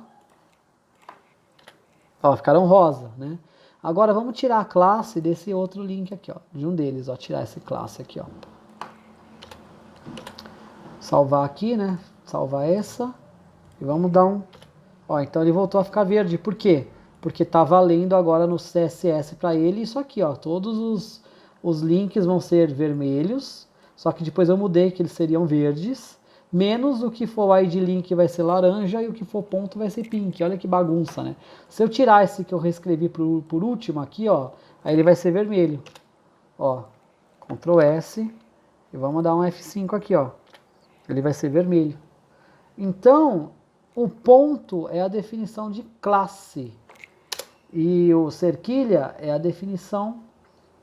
Ó, ficaram rosa, né? Agora vamos tirar a classe desse outro link aqui, ó, de um deles, ó, tirar essa classe aqui, ó. Salvar aqui, né? Salvar essa. E vamos dar um... Ó, então ele voltou a ficar verde. Por quê? Porque tá valendo agora no CSS para ele isso aqui, ó. Todos os links vão ser vermelhos, só que depois eu mudei que eles seriam verdes, menos o que for ID link vai ser laranja e o que for ponto vai ser pink. Olha que bagunça, né? Se eu tirar esse que eu reescrevi por último aqui, ó, aí ele vai ser vermelho. Ó, Ctrl S e vamos dar um F5 aqui, ó. Ele vai ser vermelho. Então, o ponto é a definição de classe e o cerquilha é a definição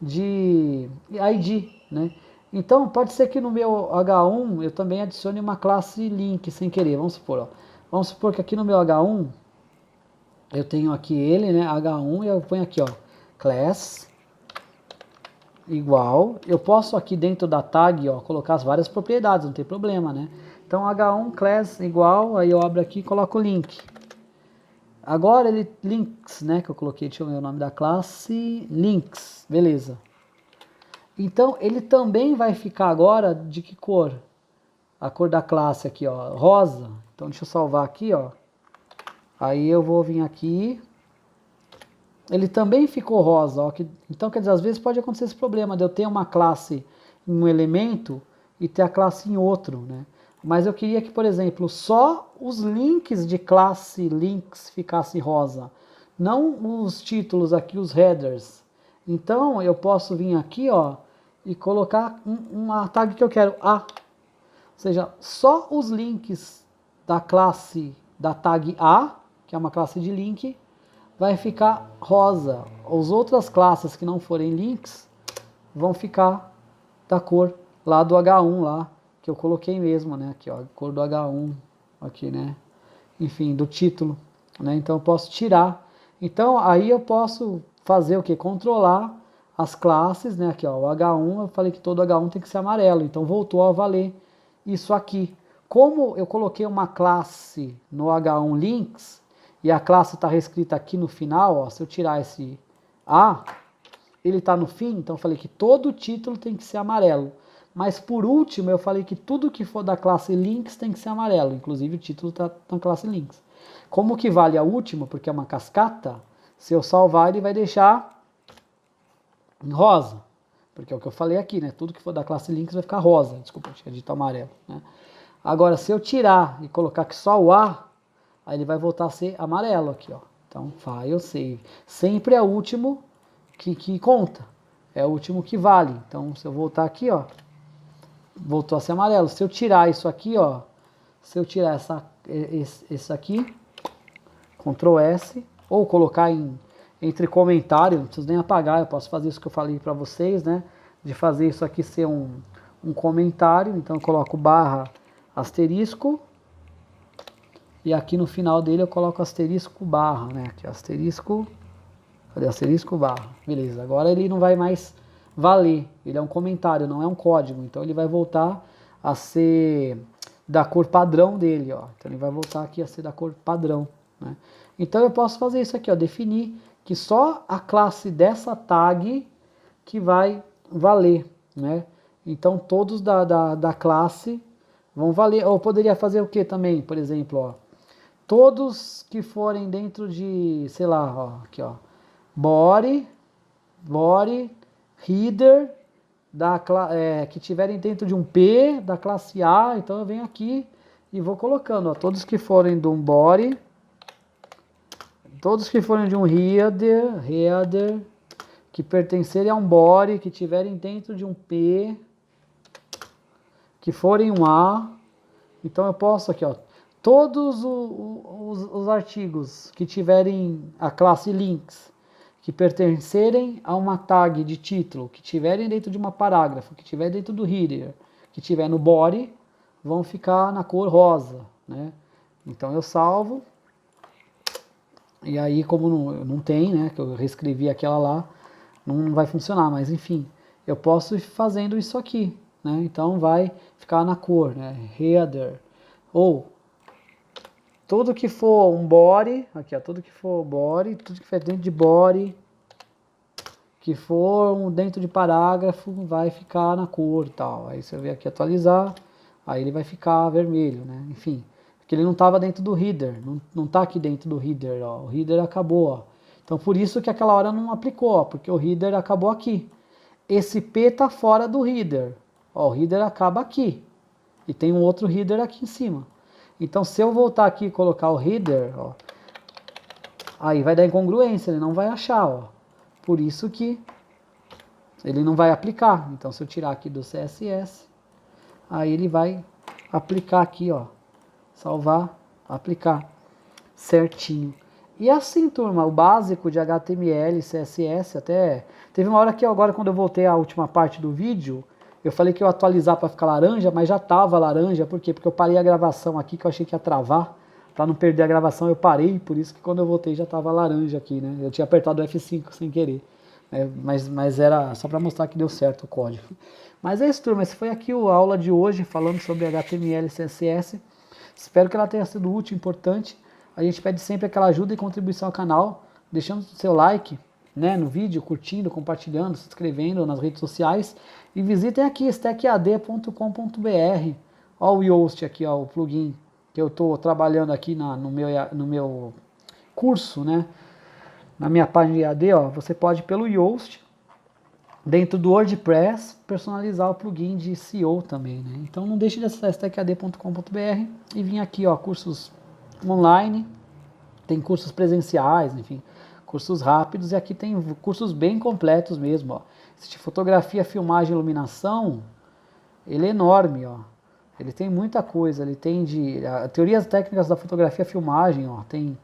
de ID, né? Então, pode ser que no meu H1 eu também adicione uma classe link sem querer, vamos supor, ó. Vamos supor que aqui no meu H1 eu tenho aqui ele, né, H1, e eu ponho aqui, ó, class igual, eu posso aqui dentro da tag, ó, colocar as várias propriedades, não tem problema, né? Então, H1 class igual, aí eu abro aqui e coloco o link. Agora ele, links, né, que eu coloquei, deixa eu ver o nome da classe, links, beleza. Então, ele também vai ficar agora de que cor? A cor da classe aqui, ó, rosa. Então, deixa eu salvar aqui, ó. Aí eu vou vir aqui. Ele também ficou rosa, ó. Então, quer dizer, às vezes pode acontecer esse problema de eu ter uma classe em um elemento e ter a classe em outro, né? Mas eu queria que, por exemplo, só os links de classe links ficassem rosa. Não os títulos aqui, os headers. Então, eu posso vir aqui, ó, e colocar uma tag que eu quero, A. Ou seja, só os links da classe, da tag A, que é uma classe de link, vai ficar rosa. As outras classes que não forem links vão ficar da cor lá do H1 lá, que eu coloquei mesmo, né? Aqui, ó, cor do H1, aqui, né? Enfim, do título, né? Então eu posso tirar. Então aí eu posso fazer o que? Controlar as classes, né? Aqui, ó, o H1, eu falei que todo H1 tem que ser amarelo, então voltou a valer isso aqui. Como eu coloquei uma classe no H1 links, e a classe está reescrita aqui no final, ó, se eu tirar esse A, ele está no fim, então eu falei que todo o título tem que ser amarelo. Mas por último, eu falei que tudo que for da classe links tem que ser amarelo, inclusive o título está na classe links. Como que vale a última, porque é uma cascata, se eu salvar ele vai deixar em rosa, porque é o que eu falei aqui, né? Tudo que for da classe links vai ficar rosa, desculpa, eu tinha dito amarelo, né? Agora, se eu tirar e colocar aqui só o A, aí ele vai voltar a ser amarelo aqui, ó. Então, file save. Sempre é o último que conta, é o último que vale. Então, se eu voltar aqui, ó, voltou a ser amarelo. Se eu tirar isso aqui, ó, se eu tirar esse aqui, Ctrl S, ou colocar entre comentário, não preciso nem apagar, eu posso fazer isso que eu falei para vocês, né, de fazer isso aqui ser um comentário. Então eu coloco barra asterisco, e aqui no final dele eu coloco asterisco barra, né, aqui asterisco, cadê asterisco barra, beleza, agora ele não vai mais valer, ele é um comentário, não é um código, então ele vai voltar a ser da cor padrão dele, ó, então ele vai voltar aqui a ser da cor padrão, né? Então eu posso fazer isso aqui, ó, definir que só a classe dessa tag que vai valer, né? Então todos da classe vão valer. Ou poderia fazer o que também, por exemplo, ó, todos que forem dentro de, sei lá, ó, aqui, ó, body, header, que tiverem dentro de um P da classe A, então eu venho aqui e vou colocando, ó, todos que forem de um body, todos que forem de um header, que pertencerem a um body, que tiverem dentro de um P, que forem um A, então eu posso aqui, ó, todos os artigos que tiverem a classe links, que pertencerem a uma tag de título, que tiverem dentro de uma parágrafo, que tiver dentro do header, que tiver no body, vão ficar na cor rosa, né? Então eu salvo, e aí como não tem, né, que eu reescrevi aquela lá, não vai funcionar, mas enfim, eu posso ir fazendo isso aqui, né? Então vai ficar na cor, né, header, ou tudo que for um body, aqui ó, tudo que for body, tudo que for dentro de body, que for dentro de parágrafo vai ficar na cor tal. Aí você vem aqui atualizar, aí ele vai ficar vermelho, né? Enfim, porque ele não estava dentro do header, não está aqui dentro do header, ó. O header acabou, ó. Então por isso que aquela hora não aplicou, ó, porque o header acabou aqui. Esse P está fora do header, ó, o header acaba aqui. E tem um outro header aqui em cima. Então se eu voltar aqui e colocar o header, ó, aí vai dar incongruência, ele não vai achar, ó. Por isso que ele não vai aplicar. Então, se eu tirar aqui do CSS, aí ele vai aplicar aqui, ó. Salvar, aplicar. Certinho. E assim, turma, o básico de HTML, CSS, até... Teve uma hora que agora, quando eu voltei à última parte do vídeo, eu falei que eu ia atualizar para ficar laranja, mas já estava laranja. Por quê? Porque eu parei a gravação aqui, que eu achei que ia travar. Para não perder a gravação, eu parei, por isso que quando eu voltei já estava laranja aqui, né? Eu tinha apertado o F5 sem querer, né? Mas era só para mostrar que deu certo o código. Mas é isso, turma, essa foi aqui a aula de hoje, falando sobre HTML e CSS. Espero que ela tenha sido útil e importante. A gente pede sempre aquela ajuda e contribuição ao canal, deixando o seu like, né, no vídeo, curtindo, compartilhando, se inscrevendo nas redes sociais. E visitem aqui, stackad.com.br. Olha o Yoast aqui, ó, o plugin que eu estou trabalhando aqui no meu curso, né? Na minha página de EAD, ó, você pode pelo Yoast, dentro do WordPress, personalizar o plugin de SEO também, né? Então não deixe de acessar stackad.com.br e vir aqui, ó, cursos online, tem cursos presenciais, enfim, cursos rápidos, e aqui tem cursos bem completos mesmo, ó. Esse de fotografia, filmagem e iluminação, ele é enorme, ó. Ele tem muita coisa, ele tem teorias técnicas da fotografia e filmagem, ó, tem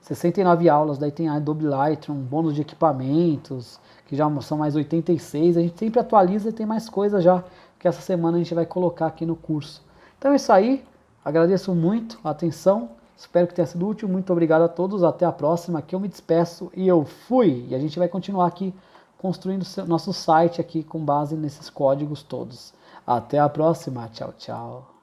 69 aulas, daí tem Adobe Lightroom, bônus de equipamentos, que já são mais 86, a gente sempre atualiza e tem mais coisa já, que essa semana a gente vai colocar aqui no curso. Então é isso aí, agradeço muito a atenção, espero que tenha sido útil, muito obrigado a todos, até a próxima, aqui eu me despeço e eu fui! E a gente vai continuar aqui construindo nosso site aqui com base nesses códigos todos. Até a próxima. Tchau, tchau.